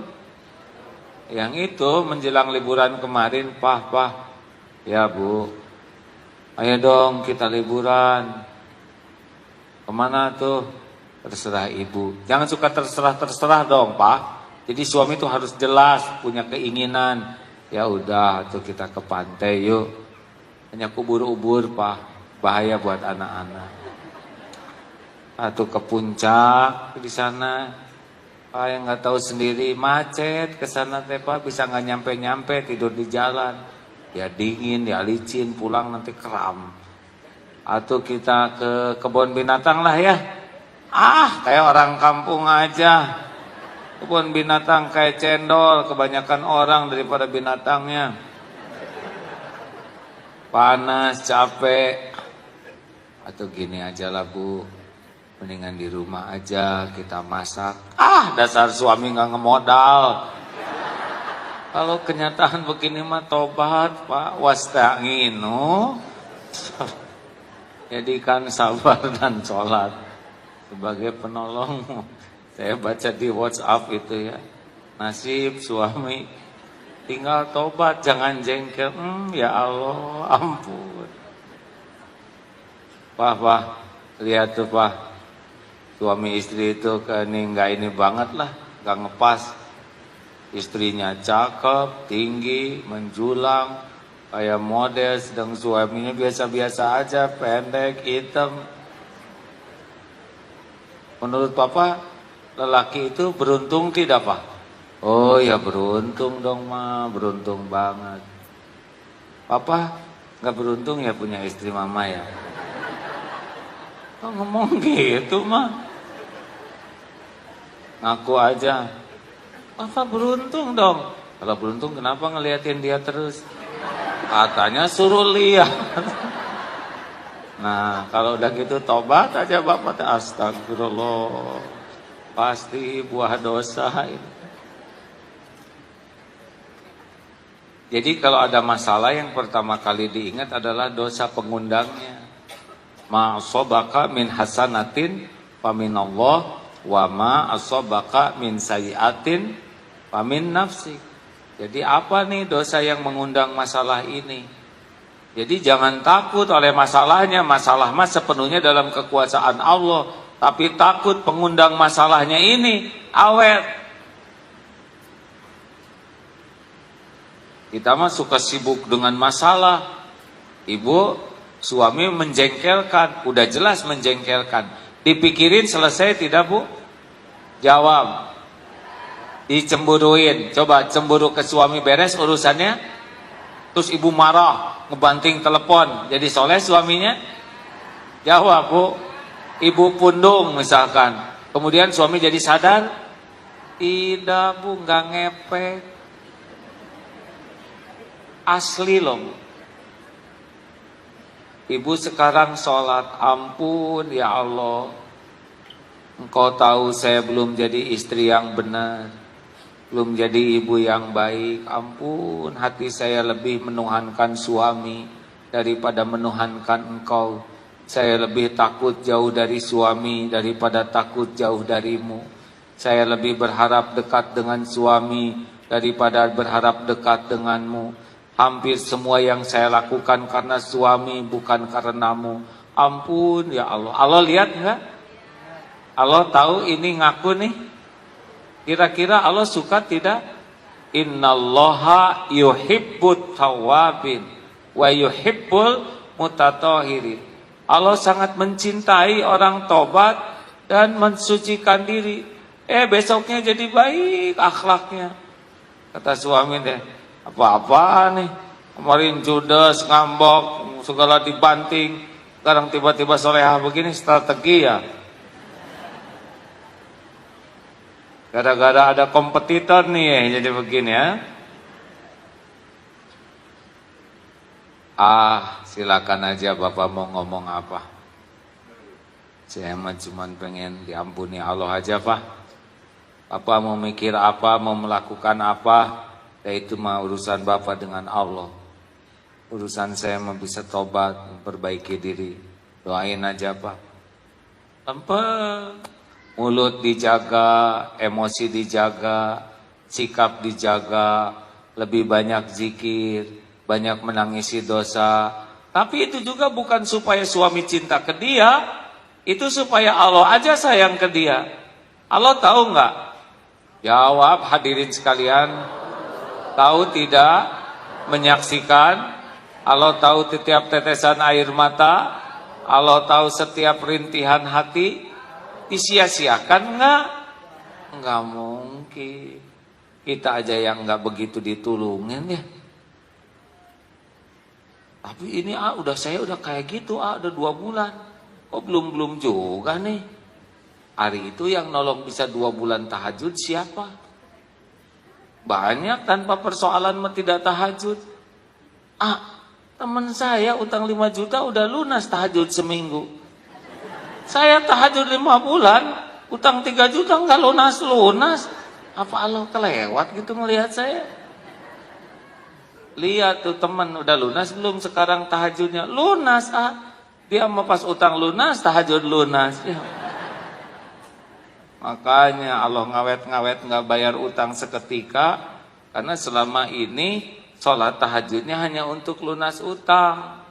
Yang itu menjelang liburan kemarin, Pah. Ya Bu, ayo dong kita liburan. Kemana tuh? Terserah ibu. Jangan suka terserah dong Pak. Jadi suami itu harus jelas, punya keinginan. Ya udah tuh kita ke pantai yuk. Hanya kubur-ubur Pak, bahaya buat anak-anak. Atau ke puncak di sana, yang nggak tahu sendiri macet ke sana teh Pak, bisa nggak nyampe tidur di jalan, ya dingin, ya licin, pulang nanti kram. Atau kita ke kebun binatang lah ya, kayak orang kampung aja, kebun binatang kayak cendol, kebanyakan orang daripada binatangnya, panas, capek. Atau gini aja lah Bu, mendingan di rumah aja kita masak. Dasar suami gak ngemodal. Kalau kenyataan begini mah tobat Pak, wasta'inu. Jadikan sabar dan sholat sebagai penolong. Saya baca di WhatsApp itu ya, nasib suami tinggal tobat, jangan jengkel. Ya Allah ampun. Pak, lihat tuh Pak, suami istri itu ini banget lah, gak ngepas. Istrinya cakep, tinggi, menjulang, kayak model, sedang suaminya biasa-biasa aja, pendek, hitam. Menurut Papa, lelaki itu beruntung tidak Pak? Oh ya beruntung dong Ma, beruntung banget. Papa gak beruntung ya punya istri Mama ya? Ngomong gitu mah, ngaku aja. Papa beruntung dong. Kalau beruntung kenapa ngeliatin dia terus? Katanya suruh lihat. Nah kalau udah gitu tobat aja Bapak. Astagfirullah, pasti buah dosa ini. Jadi kalau ada masalah yang pertama kali diingat adalah dosa pengundangnya. Ma asobaka min hasanatin faminallah wa ma asobaka min sayiatin famin nafsi. Jadi apa nih dosa yang mengundang masalah ini? Jadi jangan takut oleh masalahnya. Masalah mah sepenuhnya dalam kekuasaan Allah. Tapi takut pengundang masalahnya ini awet. Kita mah suka sibuk dengan masalah. Ibu, suami menjengkelkan, udah jelas menjengkelkan. Dipikirin selesai tidak Bu? Jawab. Dicemburuin. Coba cemburu ke suami beres urusannya. Terus ibu marah, ngebanting telepon. Jadi soleh suaminya? Jawab Bu. Ibu pundung misalkan. Kemudian suami jadi sadar? Tidak Bu, nggak ngepek. Asli loh Bu. Ibu sekarang sholat, ampun ya Allah, Engkau tahu saya belum jadi istri yang benar, belum jadi ibu yang baik. Ampun, hati saya lebih menuhankan suami daripada menuhankan Engkau. Saya lebih takut jauh dari suami daripada takut jauh darimu. Saya lebih berharap dekat dengan suami daripada berharap dekat denganmu. Hampir semua yang saya lakukan karena suami, bukan karenamu. Ampun ya Allah. Allah lihat enggak? Allah tahu ini ngaku nih. Kira-kira Allah suka tidak? Innallaha yuhibbut tawwabin wa yuhibbul mutatahhirin. Allah sangat mencintai orang tobat dan mensucikan diri. Besoknya jadi baik akhlaknya. Kata suami deh, apa-apa nih. Kemarin judes, ngambok, segala dibanting. Sekarang tiba-tiba solehah begini, strategi ya. Gara-gara ada kompetitor nih ya, jadi begini ya. Silakan aja Bapak mau ngomong apa. Saya mah cuma pengen diampuni Allah aja Pak. Bapak mau mikir apa, mau melakukan apa, ya itu mah urusan Bapak dengan Allah. Urusan saya mah bisa tobat, memperbaiki diri. Doain aja Pak. Tempat. Mulut dijaga, emosi dijaga, sikap dijaga, lebih banyak zikir, banyak menangisi dosa. Tapi itu juga bukan supaya suami cinta ke dia, itu supaya Allah aja sayang ke dia. Allah tahu nggak? Jawab hadirin sekalian. Tahu tidak? Menyaksikan. Allah tahu setiap tetesan air mata. Allah tahu setiap rintihan hati. Disia-siakan enggak? Enggak mungkin. Kita aja yang enggak begitu ditulungin ya. Tapi ini saya udah kayak gitu udah 2 bulan. Kok belum juga nih. Hari itu yang nolong bisa 2 bulan tahajud siapa? Banyak tanpa persoalan tidak tahajud. Teman saya utang 5 juta udah lunas tahajud seminggu. Saya tahajud 5 bulan, utang 3 juta enggak lunas-lunas. Apa Allah kelewat gitu ngelihat saya? Lihat tuh teman udah lunas belum sekarang tahajudnya? Lunas Dia mau pas utang lunas, tahajud lunas. Ya. Makanya Allah ngawet-ngawet enggak bayar utang seketika. Karena selama ini sholat tahajudnya hanya untuk lunas utang.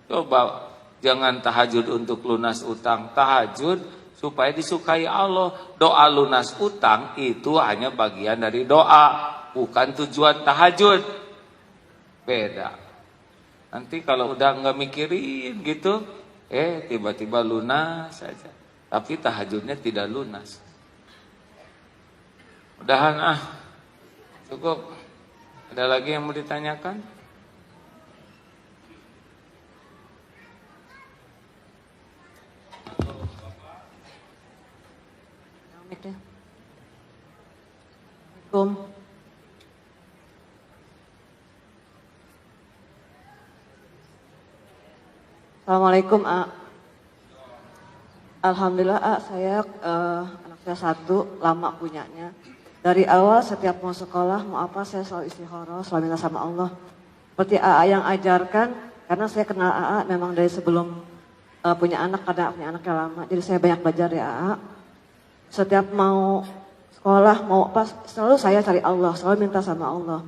Coba. Jangan tahajud untuk lunas utang. Tahajud supaya disukai Allah. Doa lunas utang itu hanya bagian dari doa. Bukan tujuan tahajud. Beda. Nanti kalau udah nggak mikirin gitu. Tiba-tiba lunas saja. Tapi tahajudnya tidak lunas. Mudahan cukup. Ada lagi yang mau ditanyakan? Assalamualaikum. Assalamualaikum Alhamdulillah saya anak saya 1 lama punyanya. Dari awal setiap mau sekolah mau apa saya selalu istikharah, selalu minta sama Allah. Seperti yang ajarkan, karena saya kenal memang dari sebelum punya anak, karena punya anaknya lama. Jadi saya banyak belajar ya Setiap mau sekolah mau apa selalu saya cari Allah, selalu minta sama Allah.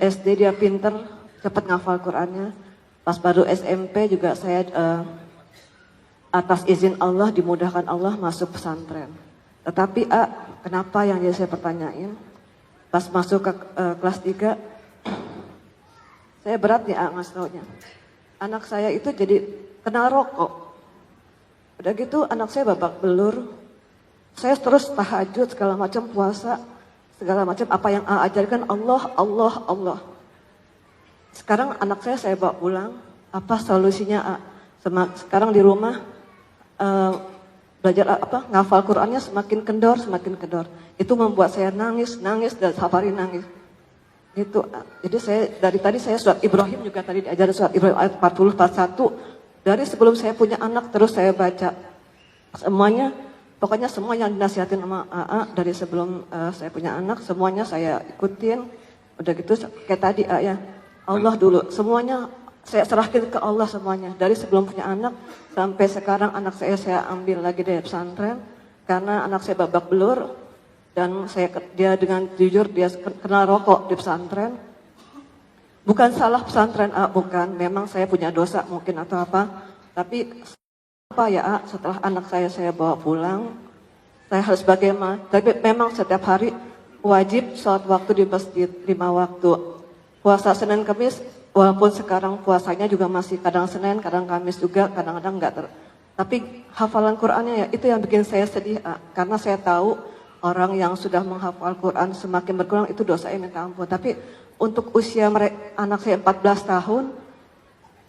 SD dia pinter, cepat ngafal Qurannya. Pas baru SMP juga saya atas izin Allah dimudahkan Allah masuk pesantren. Tetapi kenapa yang jadi saya pertanyain? Pas masuk ke kelas 3 saya berat nih ngasih taunya. Anak saya itu jadi kena rokok. Udah gitu anak saya babak belur. Saya terus tahajud segala macam, puasa segala macam, apa yang ajarkan Allah. Sekarang anak saya bawa pulang, apa solusinya sekarang di rumah belajar ngafal Qurannya semakin kendor. Itu membuat saya nangis dan setiap hari nangis. Itu. Jadi saya dari tadi saya surat Ibrahim juga tadi diajar surat Ibrahim ayat 40 41. Dari sebelum saya punya anak terus saya baca semuanya. Pokoknya semua yang dinasihatin sama dari sebelum saya punya anak, semuanya saya ikutin. Udah gitu kayak tadi ya, Allah dulu. Semuanya saya serahkan ke Allah semuanya. Dari sebelum punya anak sampai sekarang anak saya ambil lagi dari pesantren. Karena anak saya babak belur. Dan dia dengan jujur dia kenal rokok di pesantren. Bukan salah pesantren bukan. Memang saya punya dosa mungkin atau apa. Tapi apa ya setelah anak saya bawa pulang, saya harus bagaimana? Tapi memang setiap hari wajib sholat waktu di masjid 5 waktu. Puasa Senin Kamis, walaupun sekarang puasanya juga masih kadang Senin, kadang Kamis juga, kadang-kadang enggak tapi hafalan Qur'annya ya itu yang bikin saya sedih, karena saya tahu orang yang sudah menghafal Quran semakin berkurang itu dosanya minta ampun. Tapi untuk usia anak saya 14 tahun,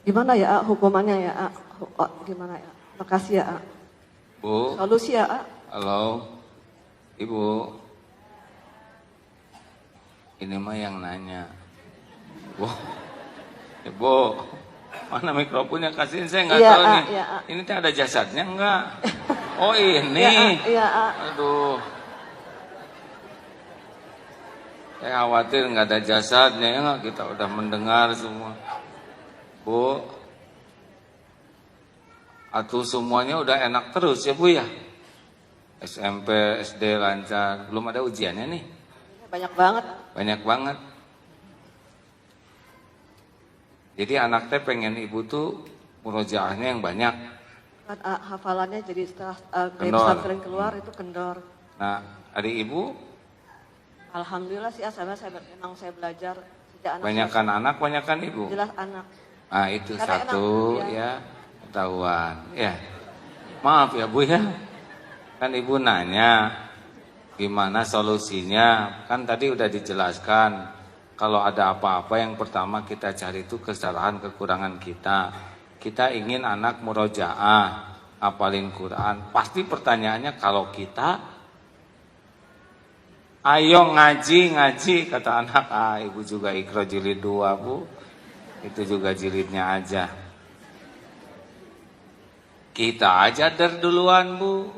gimana ya hukumannya ya? Gimana ya? Makasih ya. Bu. Solusi ya. Halo, Ibu. Ini mah yang nanya. Bu, Ibu, mana mikrofonnya kasihin saya nggak tahu nih. Ya, Ini teh ada jasadnya enggak? Oh ini. Iya. Aduh. Saya khawatir nggak ada jasadnya ya nggak? Kita udah mendengar semua. Bu, atuh semuanya udah enak terus ya Bu ya? SMP, SD lancar, belum ada ujiannya nih? Banyak banget. Banyak banget. Jadi anak teh pengen ibu tuh murojaahnya yang banyak. Kan hafalannya jadi setelah dari Kendor. pesantren keluar itu kendor. Nah, adik ibu Alhamdulillah sih memang saya belajar sejak anak. banyakan anak, banyakan ibu. Jelas anak. Nah itu Karena satu enak, ya ketahuan. Ya, maaf ya Bu ya. Kan ibu nanya gimana solusinya. Kan tadi udah dijelaskan. Kalau ada apa-apa yang pertama kita cari itu kesalahan kekurangan kita. Kita ingin anak murojaah, hafalin Quran. Pasti pertanyaannya kalau kita, ayo ngaji kata anak. Ibu juga Iqra jilid 2 Bu. Itu juga jilidnya aja. Kita aja duluan Bu.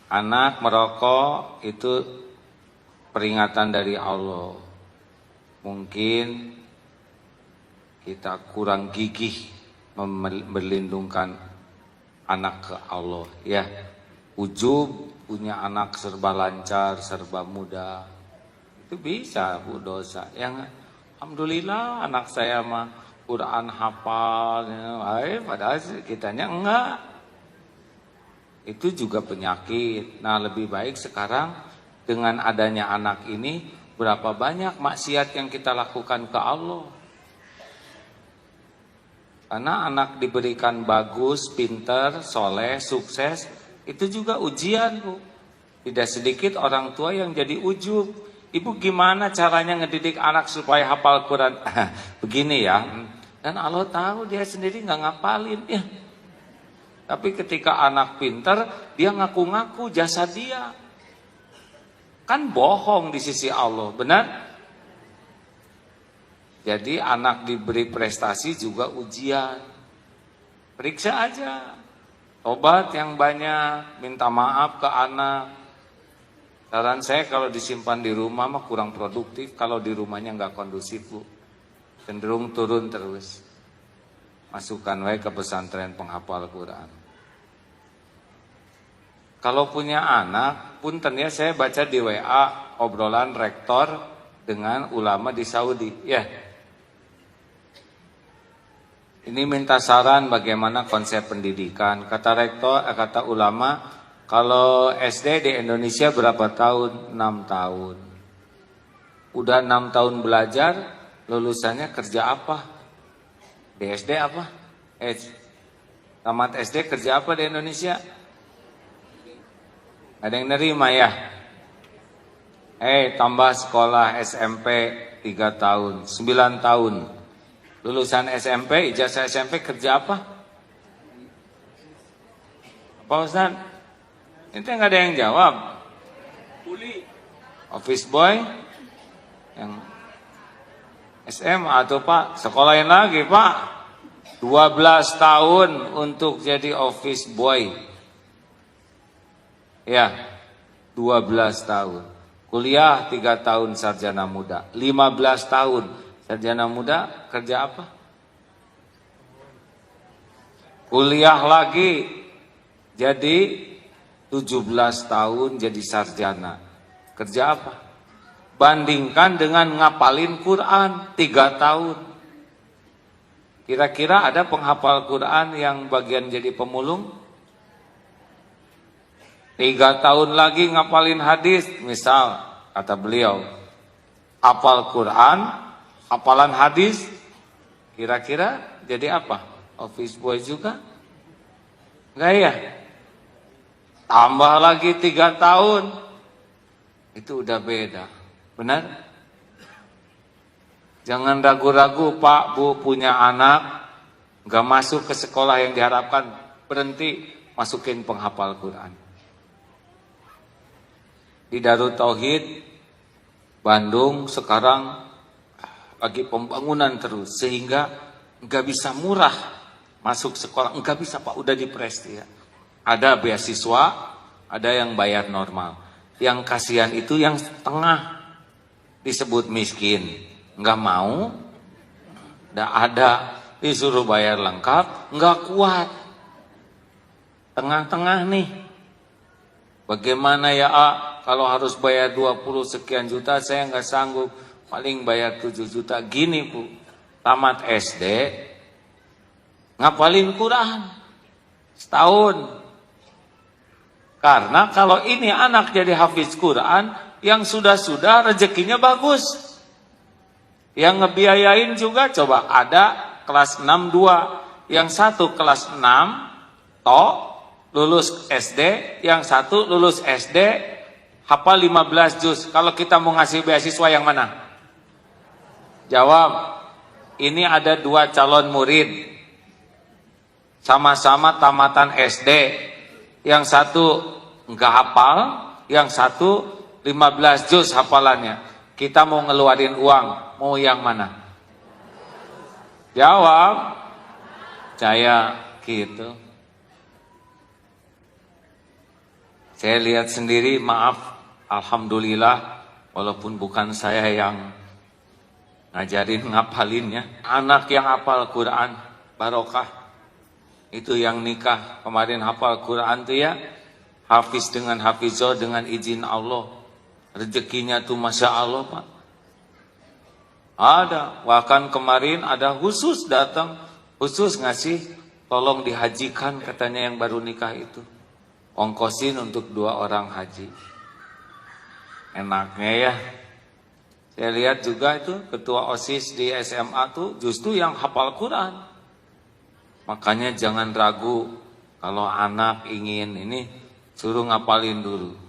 Anak merokok itu peringatan dari Allah. Mungkin kita kurang gigih melindungkan anak ke Allah ya. Ujub punya anak serba lancar, serba mudah. Itu bisa Bu dosa. Yang alhamdulillah anak saya mah Quran hafal, padahal kitanya enggak. Itu juga penyakit. Nah, lebih baik sekarang dengan adanya anak ini, berapa banyak maksiat yang kita lakukan ke Allah. Karena anak diberikan bagus, pintar, soleh, sukses, itu juga ujian Bu. Tidak sedikit orang tua yang jadi ujub. Ibu gimana caranya ngedidik anak supaya hafal Quran? Begini ya. Dan Allah tahu dia sendiri nggak ngapalin ya. Tapi ketika anak pintar, dia ngaku-ngaku jasa dia. Kan bohong di sisi Allah, benar? Jadi anak diberi prestasi juga ujian. Periksa aja. Tobat yang banyak, minta maaf ke anak. Saran saya kalau disimpan di rumah mah kurang produktif, kalau di rumahnya nggak kondusif Bu. Cenderung turun terus. Masukkan wae ke pesantren penghafal Quran. Kalau punya anak, punten ya saya baca di WA obrolan rektor dengan ulama di Saudi. Ya. Ini minta saran bagaimana konsep pendidikan. Kata rektor, kata ulama, kalau SD di Indonesia berapa tahun? 6 tahun. Udah 6 tahun belajar, lulusannya kerja apa? Di SD apa? Tamat SD kerja apa di Indonesia? Ada yang nerima ya? Tambah sekolah SMP 3 tahun, 9 tahun. Lulusan SMP, ijazah SMP kerja apa? Apa Ustaz? Itu nggak ada yang jawab. Office boy? Yang SMA atau Pak? Sekolahin lagi Pak. 12 tahun untuk jadi office boy. Ya, 12 tahun. Kuliah 3 tahun sarjana muda. 15 tahun sarjana muda kerja apa? Kuliah lagi. Jadi 17 tahun jadi sarjana. Kerja apa? Bandingkan dengan ngapalin Quran 3 tahun. Kira-kira ada penghafal Quran yang bagian jadi pemulung? 3 tahun lagi ngapalin hadis, misal kata beliau, hafal Quran, hafalan hadis, kira-kira jadi apa? Office boy juga? Enggak ya? Tambah lagi 3 tahun, itu udah beda, benar? Jangan ragu-ragu Pak, Bu punya anak, gak masuk ke sekolah yang diharapkan, berhenti, masukin penghafal Quran. Di Darut Tauhid Bandung sekarang lagi pembangunan terus, sehingga gak bisa murah masuk sekolah, gak bisa Pak, udah dipres ya. Ada beasiswa, ada yang bayar normal. Yang kasihan itu yang setengah, disebut miskin. Nggak mau, nggak ada, disuruh bayar lengkap, nggak kuat. Tengah-tengah nih, bagaimana ya kalau harus bayar 20 sekian juta, saya nggak sanggup, paling bayar 7 juta. Gini Bu, tamat SD, ngapalin Quran, setahun. Karena kalau ini anak jadi hafiz Quran, yang sudah-sudah rezekinya bagus. Yang ngebiayain juga coba ada kelas 6-2, yang satu kelas 6 lulus SD, yang satu lulus SD hafal 15 juz. Kalau kita mau ngasih beasiswa yang mana? Jawab. Ini ada 2 calon murid, sama-sama tamatan SD, yang satu nggak hafal, yang satu 15 juz hafalannya. Kita mau ngeluarin uang, mau yang mana? Jawab. Saya gitu. Saya lihat sendiri, maaf, alhamdulillah, walaupun bukan saya yang ngajarin ngapalinnya, anak yang hafal Quran barokah. Itu yang nikah kemarin hafal Quran tuh ya, hafiz dengan hafizah dengan izin Allah. Rezekinya tuh Masya Allah Pak. Ada, bahkan kemarin ada khusus datang, khusus ngasih, tolong dihajikan katanya yang baru nikah itu. Ongkosin untuk 2 orang haji. Enaknya ya. Saya lihat juga itu ketua OSIS di SMA tuh justru yang hafal Quran. Makanya jangan ragu kalau anak ingin ini, suruh ngapalin dulu.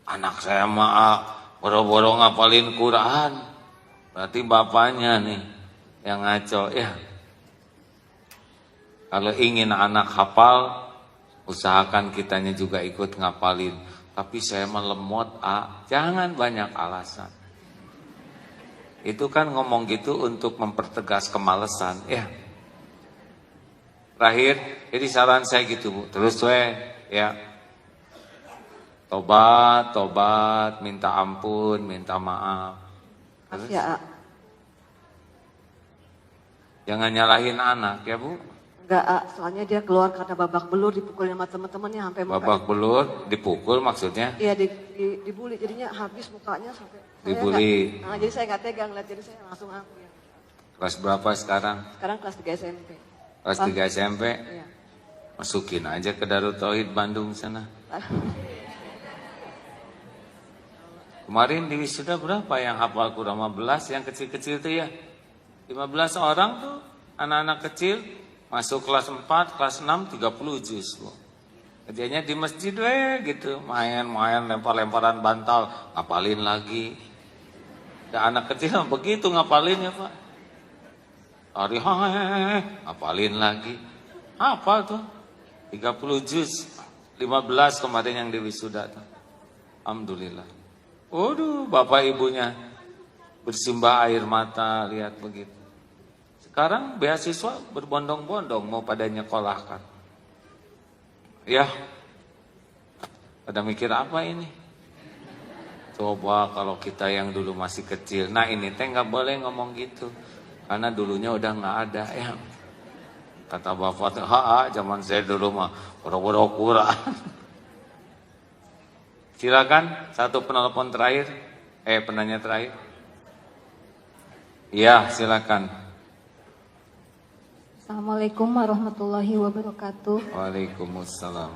Anak saya mah boro-boro ngapalin Quran, berarti bapaknya nih yang ngaco ya. Kalau ingin anak hafal, usahakan kitanya juga ikut ngapalin. Tapi saya mah lemot, jangan banyak alasan. Itu kan ngomong gitu untuk mempertegas kemalasan ya. Terakhir, jadi saran saya gitu Bu, terus ya. Tobat, minta ampun, minta maaf. Terus? Ya, Jangan nyalahin anak ya Bu. enggak, soalnya dia keluar karena babak belur, dipukul sama teman-temannya sampai muka. Babak belur, dipukul maksudnya? Iya, dibully, jadinya habis mukanya sampai. Dibully. Jadi saya nggak tegang lihat, jadi saya langsung aku ya. Kelas berapa sekarang? Sekarang kelas 3 SMP. Kelas 3 SMP? Iya. Masukin aja ke Darut Tauhid Bandung sana. Kemarin di wisuda berapa yang hafal Quran? 15, yang kecil-kecil itu ya. 15 orang tuh, anak-anak kecil, masuk kelas 4, kelas 6, 30 juz. Kerjanya di masjid gitu, main-main, lempar-lemparan bantal, ngapalin lagi. Ya, anak kecil begitu ngapalin ya Pak. Hari ngapalin lagi. Hafal tuh, 30 juz, 15 kemarin yang di wisuda tuh. Alhamdulillah. Waduh, bapak ibunya bersimbah air mata lihat begitu. Sekarang beasiswa berbondong-bondong mau pada nyekolahkan. Ya, pada mikir apa ini? Coba kalau kita yang dulu masih kecil. Nah ini teh nggak boleh ngomong gitu, karena dulunya udah nggak ada ya. Kata bapak, zaman saya dulu mah boro-boro Quran. Silakan satu penelpon terakhir, penanya terakhir. Iya, silakan. Assalamualaikum warahmatullahi wabarakatuh. Waalaikumsalam.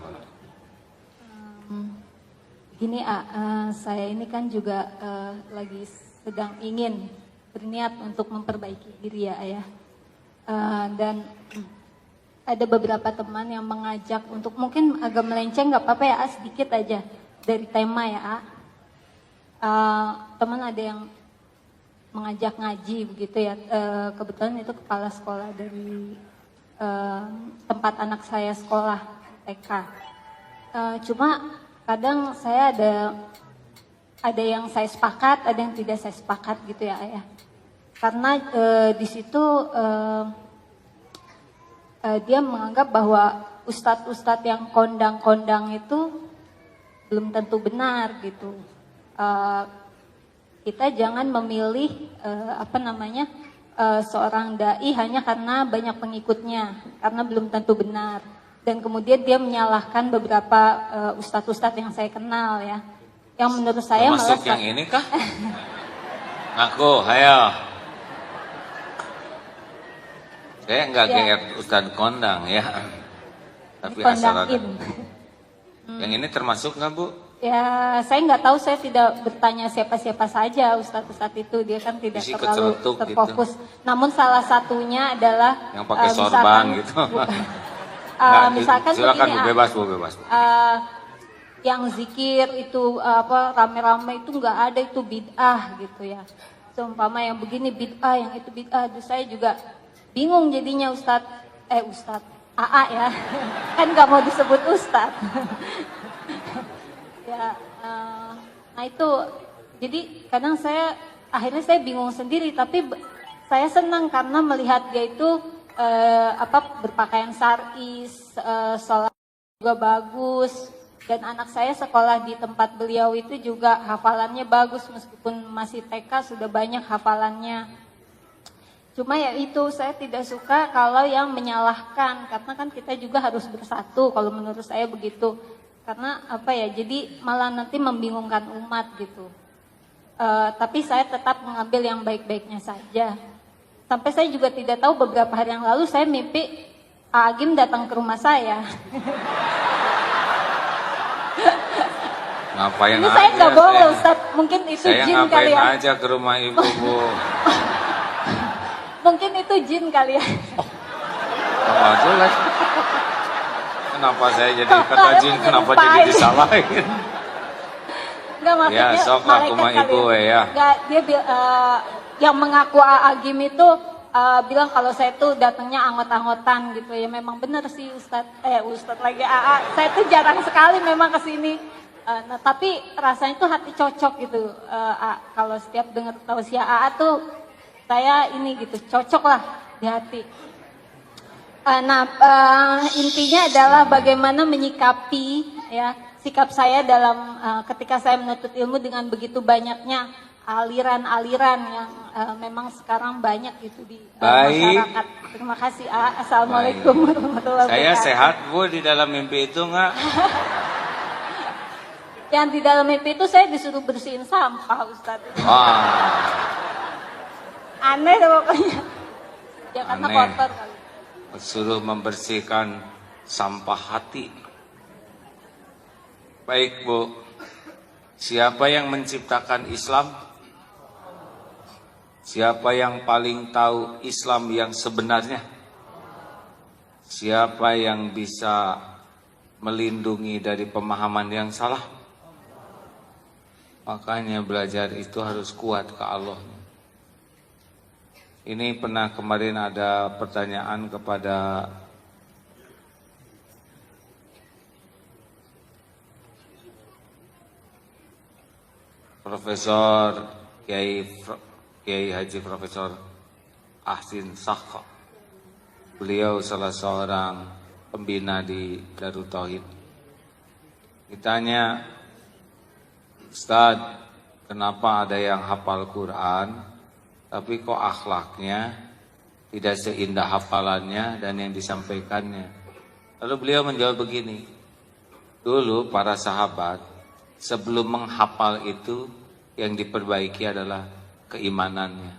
Gini, saya ini kan juga lagi sedang ingin berniat untuk memperbaiki diri ya, Ayah. Dan ada beberapa teman yang mengajak untuk mungkin agak melenceng, nggak apa-apa ya, sedikit aja dari tema ya, teman ada yang mengajak ngaji begitu ya. Kebetulan itu kepala sekolah dari tempat anak saya sekolah TK. Cuma kadang saya ada yang saya sepakat, ada yang tidak saya sepakat gitu ya, Ayah. Karena di situ dia menganggap bahwa ustadz-ustadz yang kondang-kondang itu belum tentu benar gitu. Kita jangan memilih seorang dai hanya karena banyak pengikutnya, karena belum tentu benar. Dan kemudian dia menyalahkan beberapa ustadz-ustadz yang saya kenal ya, yang menurut saya termasuk yang ini kah? Ngaku, hayo. Saya nggak kayak Ustadz Kondang ya, tapi asal ada. Yang ini termasuk nggak, Bu? Ya, saya nggak tahu, saya tidak bertanya siapa-siapa saja ustadz-ustadz itu, dia kan tidak Isi terlalu kecerutuk terfokus. gitu. Namun salah satunya adalah yang pakai sorban gitu. Misalkan silakan begini, Bu, bebas Bu. Yang zikir itu rame-rame itu nggak ada, itu bid'ah gitu ya. Seumpama yang begini bid'ah, yang itu bid'ah. Terus saya juga bingung jadinya Ustadz AA ya, kan nggak mau disebut Ustadz. Ya, nah itu jadi kadang akhirnya saya bingung sendiri, tapi saya senang karena melihat dia itu berpakaian syar'i, sholat juga bagus, dan anak saya sekolah di tempat beliau itu juga hafalannya bagus, meskipun masih TK sudah banyak hafalannya. Cuma ya itu, saya tidak suka kalau yang menyalahkan, karena kan kita juga harus bersatu, kalau menurut saya begitu. Karena jadi malah nanti membingungkan umat gitu. Tapi saya tetap mengambil yang baik-baiknya saja. Sampai saya juga tidak tahu, beberapa hari yang lalu saya mimpi Agim datang ke rumah saya. Ngapain ini aja? Saya nggak bohong, Ustaz. Mungkin itu saya jin ngapain kali ya. aja ke rumah Ibu, Bu. Mungkin itu jin kali ya. Oh, jelas. Kenapa saya jadi kata jin, kenapa jadi disalahin? Enggak, maksudnya Ya, sok lah rumah Ibu ya. Enggak, dia yang mengaku Agim itu bilang kalau saya tuh datangnya anggot-anggotan gitu ya. Memang benar sih Ustadz lagi AA. Saya tuh jarang sekali memang kesini. Nah, tapi rasanya tuh hati cocok gitu. Kalau setiap dengar tausiah AA tuh saya ini gitu, cocok lah di hati. Intinya adalah bagaimana menyikapi ya sikap saya dalam ketika saya menuntut ilmu dengan begitu banyaknya aliran-aliran yang memang sekarang banyak gitu di masyarakat. Terima kasih. Assalamualaikum warahmatullahi wabarakatuh. Saya sehat Bu, di dalam mimpi itu enggak? Yang di dalam mimpi itu saya disuruh bersihin sampah, Ustadz. Aneh pokoknya. Ya karena kotor kali. Suruh membersihkan sampah hati. Baik Bu, siapa yang menciptakan Islam? Siapa yang paling tahu Islam yang sebenarnya? Siapa yang bisa melindungi dari pemahaman yang salah? Makanya belajar itu harus kuat ke Allah. Ini pernah kemarin ada pertanyaan kepada Profesor Kiai Haji Profesor Ahsin Sakha. Beliau salah seorang pembina di Darut Tauhid. Ditanya, Ustaz, kenapa ada yang hafal Quran tapi kok akhlaknya tidak seindah hafalannya dan yang disampaikannya? Lalu beliau menjawab begini, dulu para sahabat sebelum menghafal itu yang diperbaiki adalah keimanannya,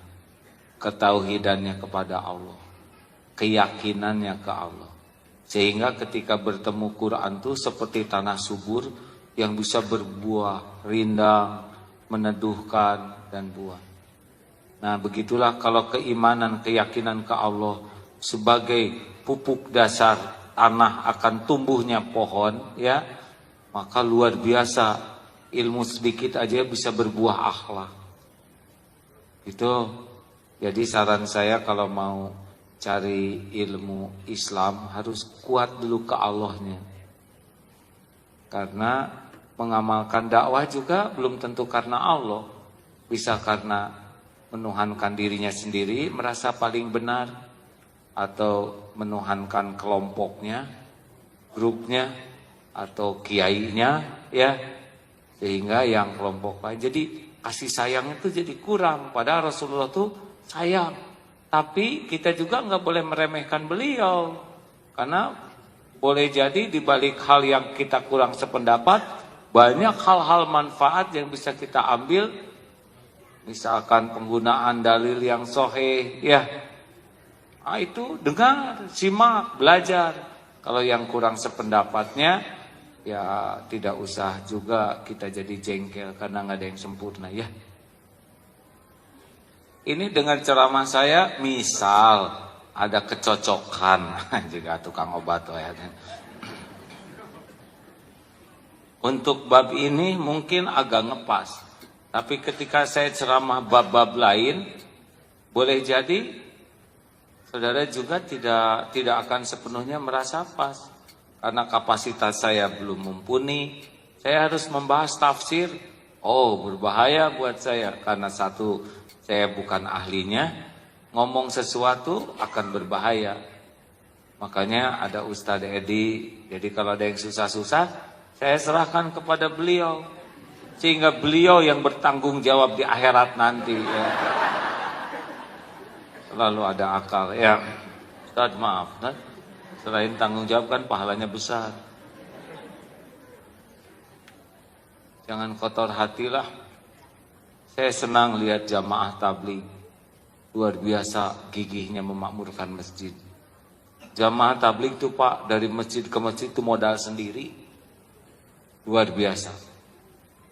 ketauhidannya kepada Allah. keyakinannya ke Allah. Sehingga ketika bertemu Quran itu seperti tanah subur yang bisa berbuah, rindang, meneduhkan, dan buah. Nah begitulah kalau keimanan, keyakinan ke Allah sebagai pupuk dasar tanah akan tumbuhnya pohon, ya, maka luar biasa ilmu sedikit aja bisa berbuah akhlak. Itu jadi saran saya kalau mau cari ilmu Islam harus kuat dulu ke Allahnya. Karena mengamalkan dakwah juga belum tentu karena Allah. Bisa karena menuhankan dirinya sendiri, merasa paling benar, atau menuhankan kelompoknya, grupnya, atau kiainya, ya, sehingga yang kelompok lain. Jadi kasih sayang itu jadi kurang. Padahal Rasulullah tuh sayang, tapi kita juga nggak boleh meremehkan beliau, karena boleh jadi di balik hal yang kita kurang sependapat banyak hal-hal manfaat yang bisa kita ambil. Misalkan penggunaan dalil yang sahih, ya, itu dengar, simak, belajar. Kalau yang kurang sependapatnya, ya tidak usah juga kita jadi jengkel karena nggak ada yang sempurna, ya. Ini dengan ceramah saya, misal ada kecocokan juga tukang obat ya. Untuk bab ini mungkin agak ngepas, tapi ketika saya ceramah bab-bab lain, boleh jadi saudara juga tidak akan sepenuhnya merasa pas. Karena kapasitas saya belum mumpuni, saya harus membahas tafsir. Oh, berbahaya buat saya. Karena satu, saya bukan ahlinya. Ngomong sesuatu akan berbahaya. Makanya ada Ustadz Edi. Jadi kalau ada yang susah-susah, saya serahkan kepada beliau. Sehingga beliau yang bertanggung jawab di akhirat nanti. Ya. Selalu ada akal. Ya, Ustadz maaf, kan? Selain tanggung jawab kan pahalanya besar. Jangan kotor hatilah. Saya senang lihat jamaah tabligh. Luar biasa gigihnya memakmurkan masjid. Jamaah tabligh itu Pak, dari masjid ke masjid itu modal sendiri. Luar biasa.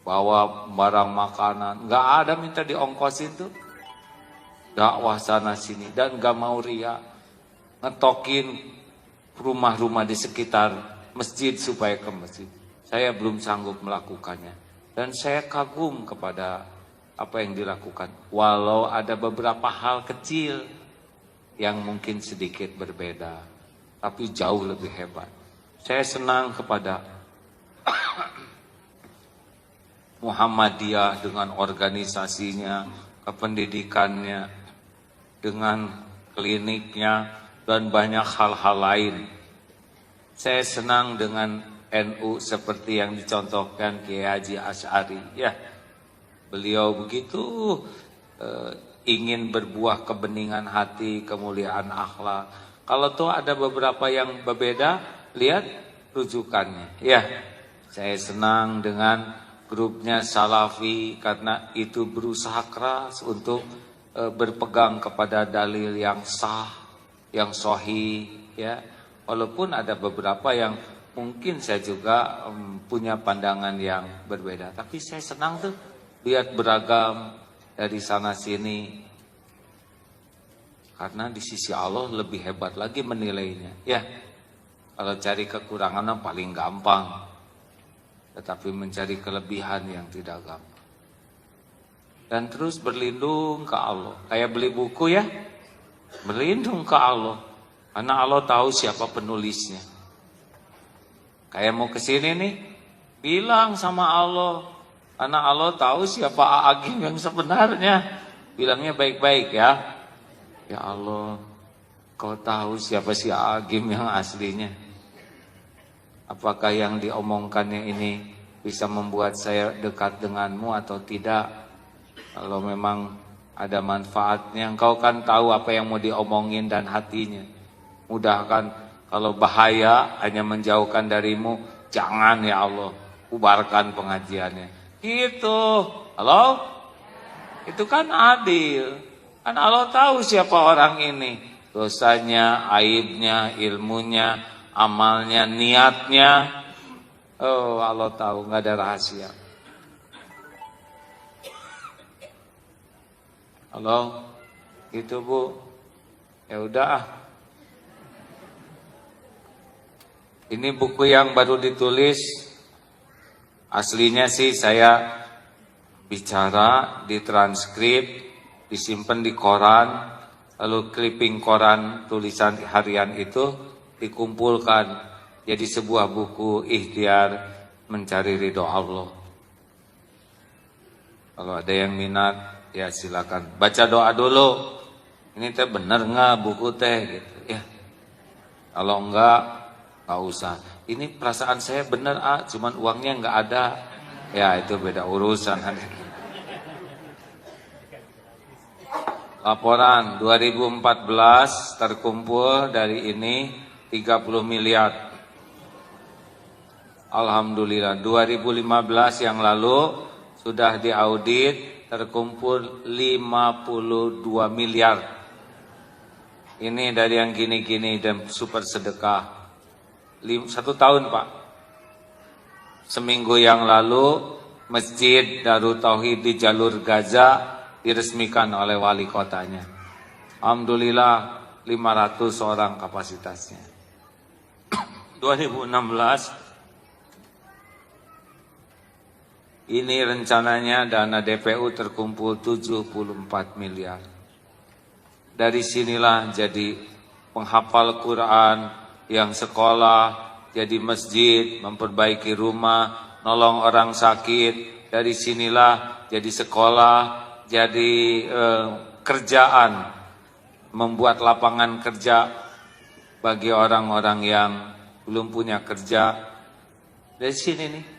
Bawa barang makanan. Gak ada minta diongkosin tuh. Dakwah sana sini. Dan gak mau ria. Ngetokin rumah-rumah di sekitar masjid supaya ke masjid. Saya belum sanggup melakukannya. Dan saya kagum kepada apa yang dilakukan. Walau ada beberapa hal kecil yang mungkin sedikit berbeda, tapi jauh lebih hebat. Saya senang kepada Muhammadiyah dengan organisasinya, kependidikannya, dengan kliniknya, dan banyak hal-hal lain. Saya senang dengan NU seperti yang dicontohkan Kiai Haji Asy'ari. Ya, beliau begitu ingin berbuah kebeningan hati, kemuliaan akhlak. Kalau tuh ada beberapa yang berbeda, lihat rujukannya. Ya, saya senang dengan grupnya Salafi karena itu berusaha keras untuk berpegang kepada dalil yang sah, yang sahih, ya. Walaupun ada beberapa yang mungkin saya juga punya pandangan yang berbeda, tapi saya senang tuh lihat beragam dari sana sini. Karena di sisi Allah lebih hebat lagi menilainya, ya. Kalau cari kekurangan paling gampang, tetapi mencari kelebihan yang tidak gampang. Dan terus berlindung ke Allah, kayak beli buku, ya. Berlindung ke Allah, karena Allah tahu siapa penulisnya. Kayak mau kesini nih, bilang sama Allah, karena Allah tahu siapa Agim yang sebenarnya. Bilangnya baik-baik, ya. Ya Allah, Kau tahu siapa si Agim yang aslinya. Apakah yang diomongkannya ini bisa membuat saya dekat denganmu atau tidak? Kalau memang ada manfaatnya, engkau kan tahu apa yang mau diomongin dan hatinya. Mudahkan, kalau bahaya hanya menjauhkan darimu, jangan ya Allah, ubarkan pengajiannya. Gitu. Halo? Itu kan adil. Kan Allah tahu siapa orang ini. dosanya, aibnya, ilmunya, amalnya, niatnya. Oh, Allah tahu, nggak ada rahasia. Halo, gitu Bu. Ya udah. Ini buku yang baru ditulis. Aslinya sih saya bicara, ditranskrip, disimpan di koran, lalu clipping koran tulisan harian itu dikumpulkan jadi sebuah buku ikhtiar mencari ridho Allah. Kalau ada yang minat, ya silakan baca doa dulu. Ini teh bener nggak buku teh gitu ya. Kalau enggak, nggak usah. Ini perasaan saya bener cuman uangnya nggak ada. Ya itu beda urusan. Laporan 2014 terkumpul dari ini 30 miliar. Alhamdulillah 2015 yang lalu sudah diaudit terkumpul 52 miliar. Ini dari yang gini-gini dan super sedekah. 1 tahun Pak. Seminggu yang lalu Masjid Darut Tauhid di Jalur Gaza diresmikan oleh wali kotanya. Alhamdulillah 500 orang kapasitasnya. 2016 ini rencananya dana DPU terkumpul 74 miliar. Dari sinilah jadi penghafal Quran yang sekolah, jadi masjid, memperbaiki rumah, nolong orang sakit. Dari sinilah jadi sekolah, jadi kerjaan, membuat lapangan kerja bagi orang-orang yang belum punya kerja. Dari sini nih.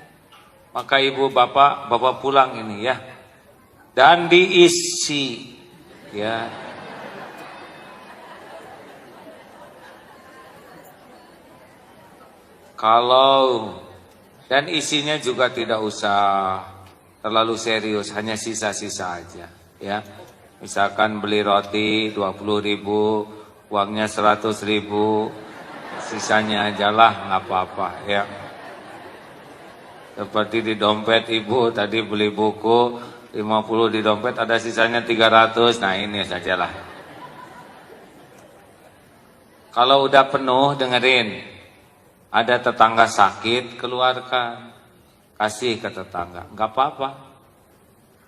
Maka ibu bapak pulang ini ya. Dan diisi ya. Kalau dan isinya juga tidak usah terlalu serius, hanya sisa-sisa aja ya. Misalkan beli roti 20.000, uangnya 100.000, sisanya ajalah nggak apa-apa ya. Seperti di dompet ibu tadi beli buku 50 di dompet ada sisanya 300. Nah ini sajalah. Kalau udah penuh dengerin. Ada tetangga sakit keluarkan. Kasih ke tetangga. Enggak apa-apa.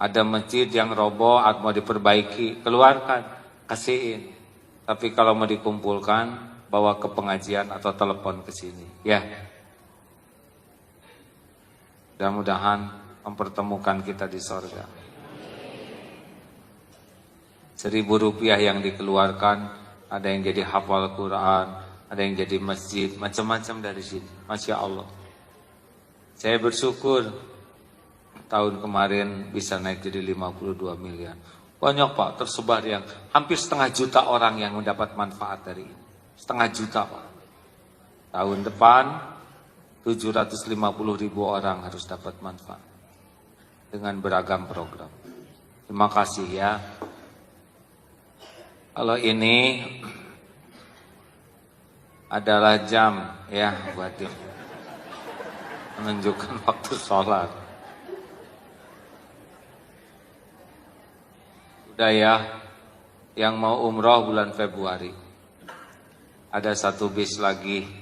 Ada masjid yang roboh atau mau diperbaiki. Keluarkan. Kasihin. Tapi kalau mau dikumpulkan bawa ke pengajian atau telepon ke sini. Ya. Mudah-mudahan mempertemukan kita di sorga. 1.000 rupiah yang dikeluarkan, ada yang jadi hafal Quran, ada yang jadi masjid, macam-macam dari sini. Masya Allah. Saya bersyukur tahun kemarin bisa naik jadi 52 miliar. Banyak Pak, tersebar yang hampir 0,5 juta orang yang mendapat manfaat dari ini. 0,5 juta Pak. Tahun depan 750.000 orang harus dapat manfaat dengan beragam program. Terima kasih ya. Kalau ini adalah jam ya buat menunjukkan waktu sholat. Udah ya, yang mau umroh bulan Februari. Ada 1 bis lagi.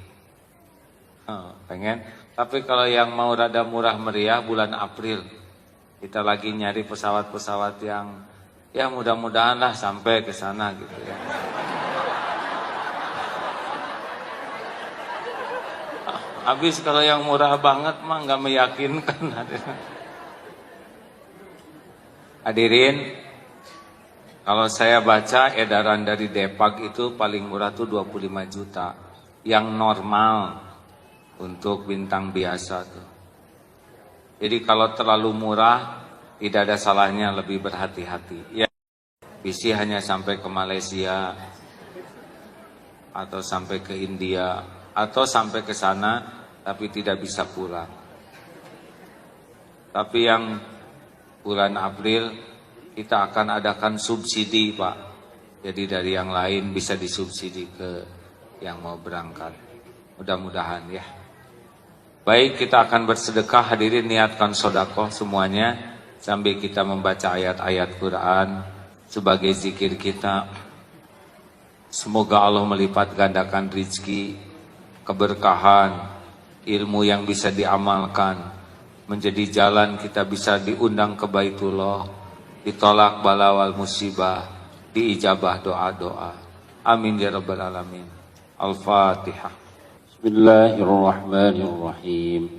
Pengen, tapi kalau yang mau rada murah meriah bulan April, kita lagi nyari pesawat-pesawat yang ya mudah-mudahan lah sampai ke sana gitu ya. Habis kalau yang murah banget mah nggak meyakinkan. Hadirin, kalau saya baca edaran dari Depak itu paling murah tuh 25 juta, yang normal. Untuk bintang biasa tuh. Jadi kalau terlalu murah, tidak ada salahnya lebih berhati-hati. Ya, visi hanya sampai ke Malaysia, atau sampai ke India, atau sampai ke sana, tapi tidak bisa pulang. Tapi yang bulan April, kita akan adakan subsidi Pak. Jadi dari yang lain bisa disubsidi ke yang mau berangkat. Mudah-mudahan ya. Baik, kita akan bersedekah. Hadirin niatkan sedekah semuanya sambil kita membaca ayat-ayat Quran sebagai zikir kita. Semoga Allah melipat gandakan rizki, keberkahan, ilmu yang bisa diamalkan, menjadi jalan kita bisa diundang ke Baitullah, ditolak bala wal musibah, diijabah doa-doa. Amin ya rabbal alamin. Al-Fatihah. Bismillahirrahmanirrahim.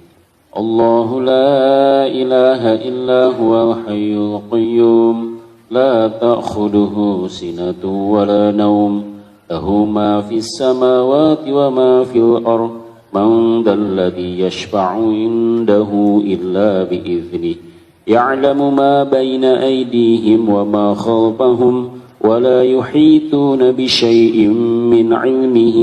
Allahu la ilaha illa huwal hayyul qayyum, la ta'khuduhu sinatun wa la nawm, lahu ma fis samawati wa ma fil ardh, man dzalladzi yashfa'u indahu illa bi'idznihi, ya'lamu ma baina aydihim wa ma khalfahum, ولا يحيطون بشيء من علمه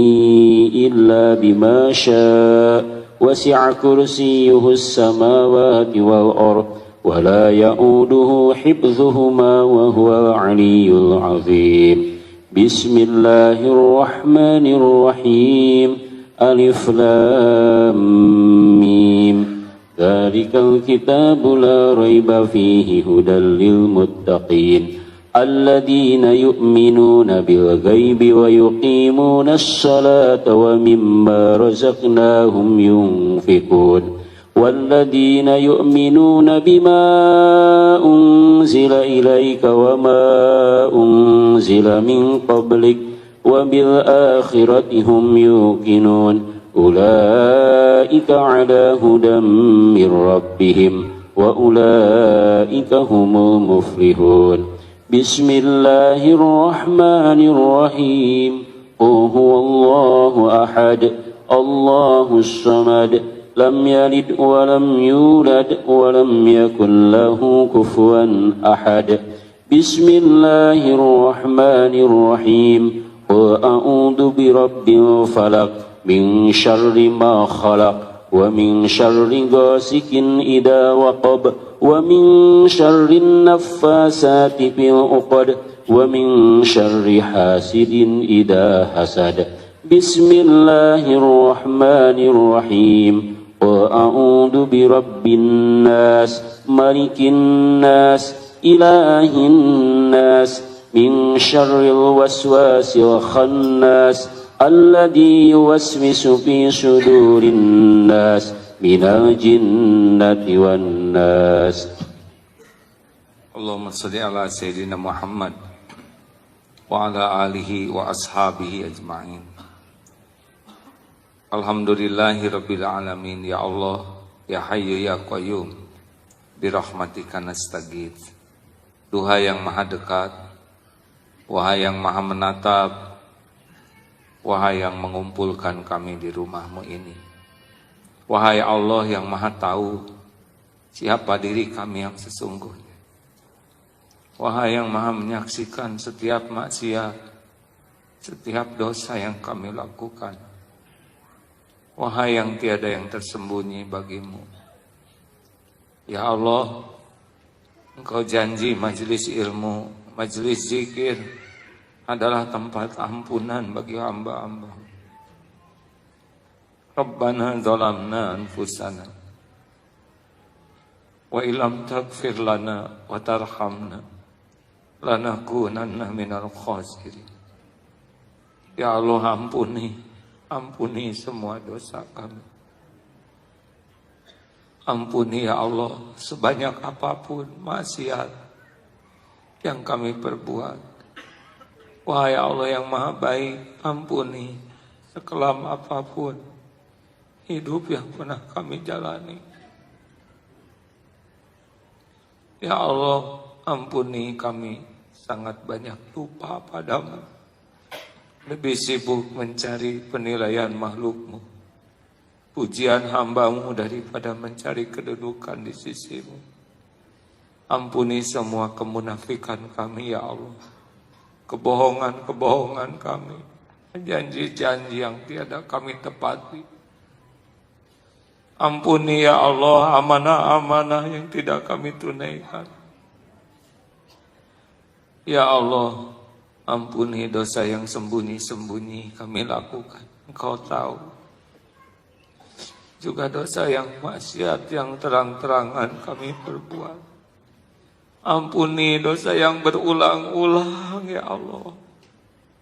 إلا بما شاء وسع كرسيه السماوات والأرض ولا يؤوده حفظهما وهو العلي العظيم بسم الله الرحمن الرحيم ألف لام ميم ذلك الكتاب لا ريب فيه هدى للمتقين الذين يؤمنون بالغيب ويقيمون الصلاة ومما رزقناهم ينفقون والذين يؤمنون بما أنزل إليك وما أنزل من قبلك وبالآخرة هم يوقنون أولئك على هدى من ربهم وأولئك هم المفلحون بسم الله الرحمن الرحيم قل هو الله أحد الله الصمد لم يلد ولم يولد ولم يكن له كفوا أحد بسم الله الرحمن الرحيم قل أعوذ برب الفلق من شر ما خلق ومن شر غاسق إذا وقب ومن شر النفاسات في العقد ومن شر حاسد إذا حسد بسم الله الرحمن الرحيم قل أعوذ برب الناس ملك الناس إله الناس من شر الوسواس الخناس الذي يوسوس في صدور الناس من الجنة والناس. Allahumma salli ala Sayyidina Muhammad wa ala alihi wa ashabihi ajma'in. Alhamdulillahi rabbil alamin. Ya Allah, ya Hayyu ya Qayyum, birahmatika nastaghits. Duha yang maha dekat, wahai yang maha menatap, wahai yang mengumpulkan kami di rumahmu ini. Wahai Allah yang maha tahu siapa diri kami yang sesungguhnya. Wahai yang maha menyaksikan setiap maksiat, setiap dosa yang kami lakukan. Wahai yang tiada yang tersembunyi bagimu. Ya Allah, Engkau janji majelis ilmu, majelis zikir adalah tempat ampunan bagi hamba-hamba. Rabbana zalamna anfusana wa illam taghfir lana wa tarhamna lanakunanna minal khasirin. Ya Allah, ampuni semua dosa kami. Ampuni ya Allah sebanyak apapun maksiat yang kami perbuat. Wahai Allah yang maha baik, ampuni sekelam apapun hidup yang pernah kami jalani. Ya Allah, ampuni kami sangat banyak lupa padamu. Lebih sibuk mencari penilaian makhlukmu, pujian hambamu daripada mencari kedudukan di sisimu. Ampuni semua kemunafikan kami ya Allah, kebohongan-kebohongan kami, janji-janji yang tiada kami tepati. Ampuni ya Allah amanah-amanah yang tidak kami tunaikan. Ya Allah, Ampuni dosa yang sembunyi-sembunyi kami lakukan, Engkau tahu. Juga dosa yang maksiat yang terang-terangan kami perbuat. Ampuni dosa yang berulang-ulang ya Allah.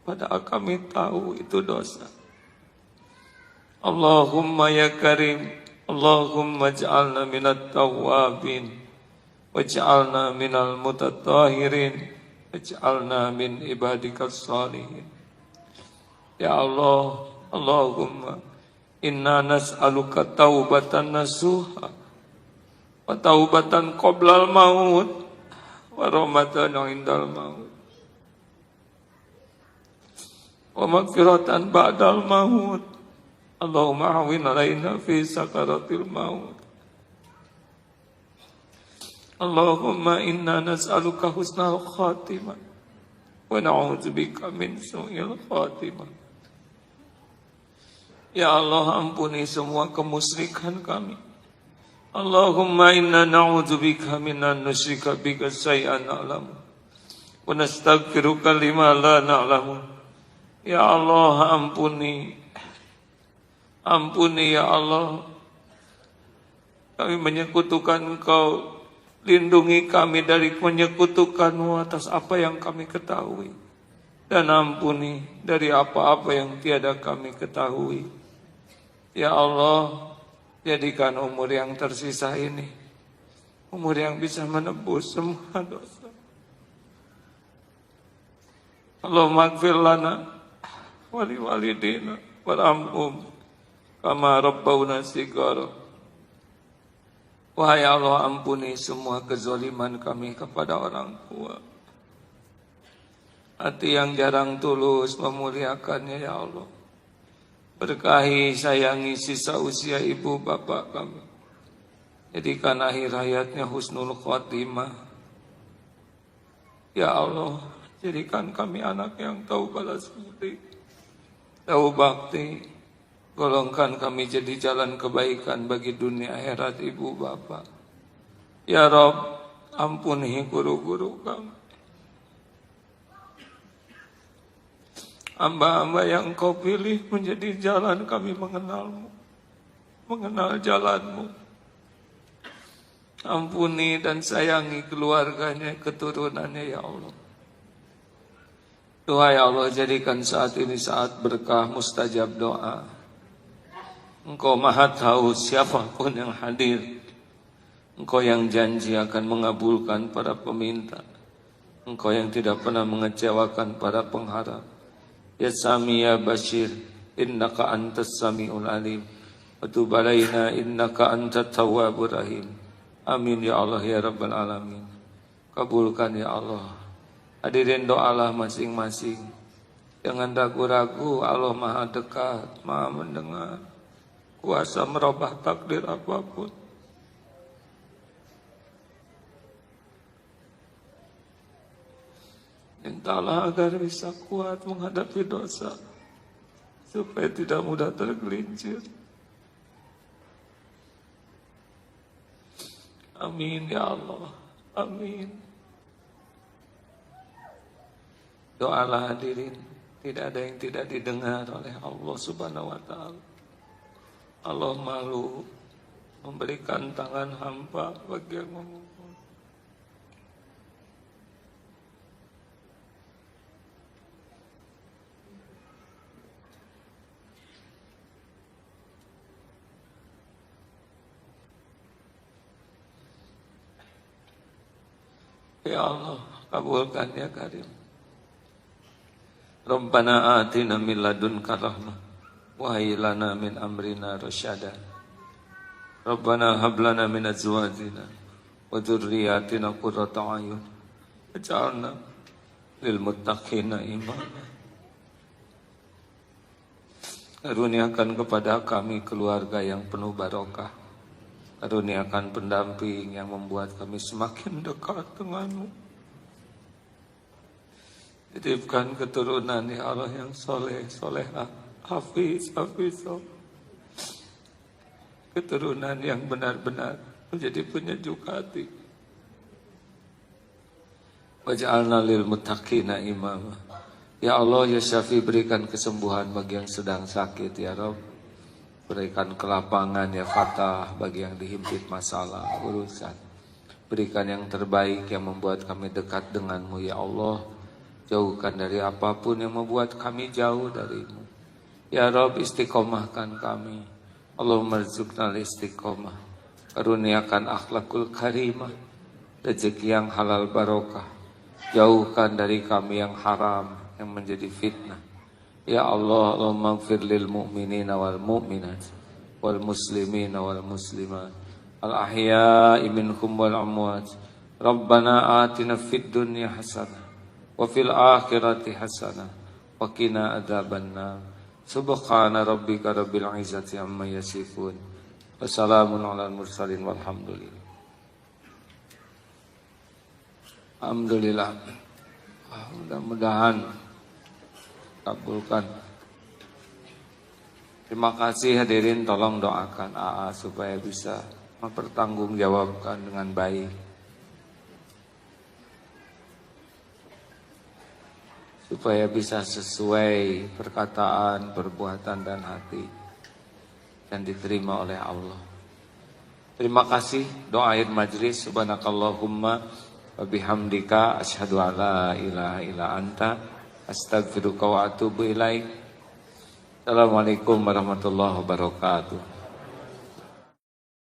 Padahal kami tahu itu dosa. Allahumma ya Karim, Allahumma ja'alna minat tawwabin, waj'alna minal mutatahhirin, waj'alna min ibadikas salihin. Ya Allah, Allahumma inna nas'aluka taubatan nasuha wa taubatan qoblal maut wa rahmatan indal maut wa maghfiratan ba'dal maut. Allahumma awin alaina fi sakaratil maut. Allahumma inna nas'aluka husnal khatimah wa na'udzubika min su'il khatimah. Ya Allah, ampuni semua kemusyrikan kami. Allahumma inna na'udzubika minan nusyrika bika syai'an na'lamu wa nastaghfiruka lima la na'lamu. Ya Allah, ampuni ya Allah. Kami menyekutukan Engkau. Lindungi kami dari menyekutukan-Mu atas apa yang kami ketahui. Dan ampuni dari apa-apa yang tiada kami ketahui. Ya Allah, jadikan umur yang tersisa ini umur yang bisa menebus semua dosa. Allahumma ighfir lana wali walidina warhamhum kama rabbawna shighara. Wahai Allah, ampuni semua kezaliman kami kepada orang tua. Hati yang jarang tulus memuliakannya ya Allah. Berkahi, sayangi sisa usia ibu bapak kami. Jadikan akhir hayatnya husnul khotimah. Ya Allah, jadikan kami anak yang tahu balas budi, tahu bakti. Golongkan kami jadi jalan kebaikan bagi dunia akhirat ibu bapak. Ya Rabb, ampuni guru-guru kami. Hamba-hamba yang Engkau pilih menjadi jalan kami mengenal-Mu, mengenal jalan-Mu. Ampuni dan sayangi keluarganya, keturunannya ya Allah. Doa ya Allah, jadikan saat ini saat berkah mustajab doa. Engkau maha tahu siapapun yang hadir. Engkau yang janji akan mengabulkan para peminta. Engkau yang tidak pernah mengecewakan para pengharap. Ya Sami ya Bashir, innaka antas sami'ul alim. Wa tub alaina innaka antat tawwabur rahim. Amin ya Allah ya Rabbal alamin. Kabulkan ya Allah. Hadirin doalah masing-masing. Jangan ragu-ragu, Allah maha dekat, maha mendengar. Kuasa merubah takdir apapun. Mintalah agar bisa kuat menghadapi dosa, supaya tidak mudah tergelincir. Amin ya Allah. Amin. Doalah hadirin. Tidak ada yang tidak didengar oleh Allah Subhanahu wa ta'ala. Allah malu memberikan tangan hamba bagi yang memohon. Ya Allah, kabulkan ya Karim. Rabbana atina min ladunka rahmah wa hayyi lana min amrina rasyada. Rabbana hab lana min azwajina wa dzurriyyatina qurrata a'yun waj'alna lil muttaqina imama. Karuniakan kepada kami keluarga yang penuh barokah. Karuniakan pendamping yang membuat kami semakin dekat denganmu. Titipkan keturunan ya Allah yang soleh, solehah. Hafiz, keturunan yang benar-benar menjadi penyejuk hati. Waj'alna lil muttaqina imama. Ya Allah, ya Syafi, berikan kesembuhan bagi yang sedang sakit, ya Rabb. Berikan kelapangan, ya Fatah, bagi yang dihimpit masalah, urusan. Berikan yang terbaik yang membuat kami dekat denganmu, ya Allah. Jauhkan dari apapun yang membuat kami jauh darimu. Ya Rabb, istiqomahkan kami. Allahumma rzuqna istiqomah. Karuniakan akhlakul karimah. Rezeki yang halal barokah. Jauhkan dari kami yang haram, yang menjadi fitnah. Ya Allah, Allahumma gfir lil mu'minina wal mu'minat, wal muslimina wal muslimat, al ahya'i minhum wal amwat. Rabbana atina fid dunya hasanah, wa fil akhirati hasanah, wa qina adzabannar. Subhana rabbika rabbil izzati amma yasifun. Wassalamun alal mursalin walhamdulillah. Alhamdulillah. Mudah-mudahan kabulkan. Terima kasih hadirin, tolong doakan AA supaya bisa mempertanggungjawabkan dengan baik. Supaya bisa sesuai perkataan, perbuatan dan hati dan diterima oleh Allah. Terima kasih. Doain majlis. Subhanakallahumma wa bihamdika asyhadu an la ilaha illa anta astaghfiruka wa atubu ilaik. Assalamualaikum warahmatullahi wabarakatuh.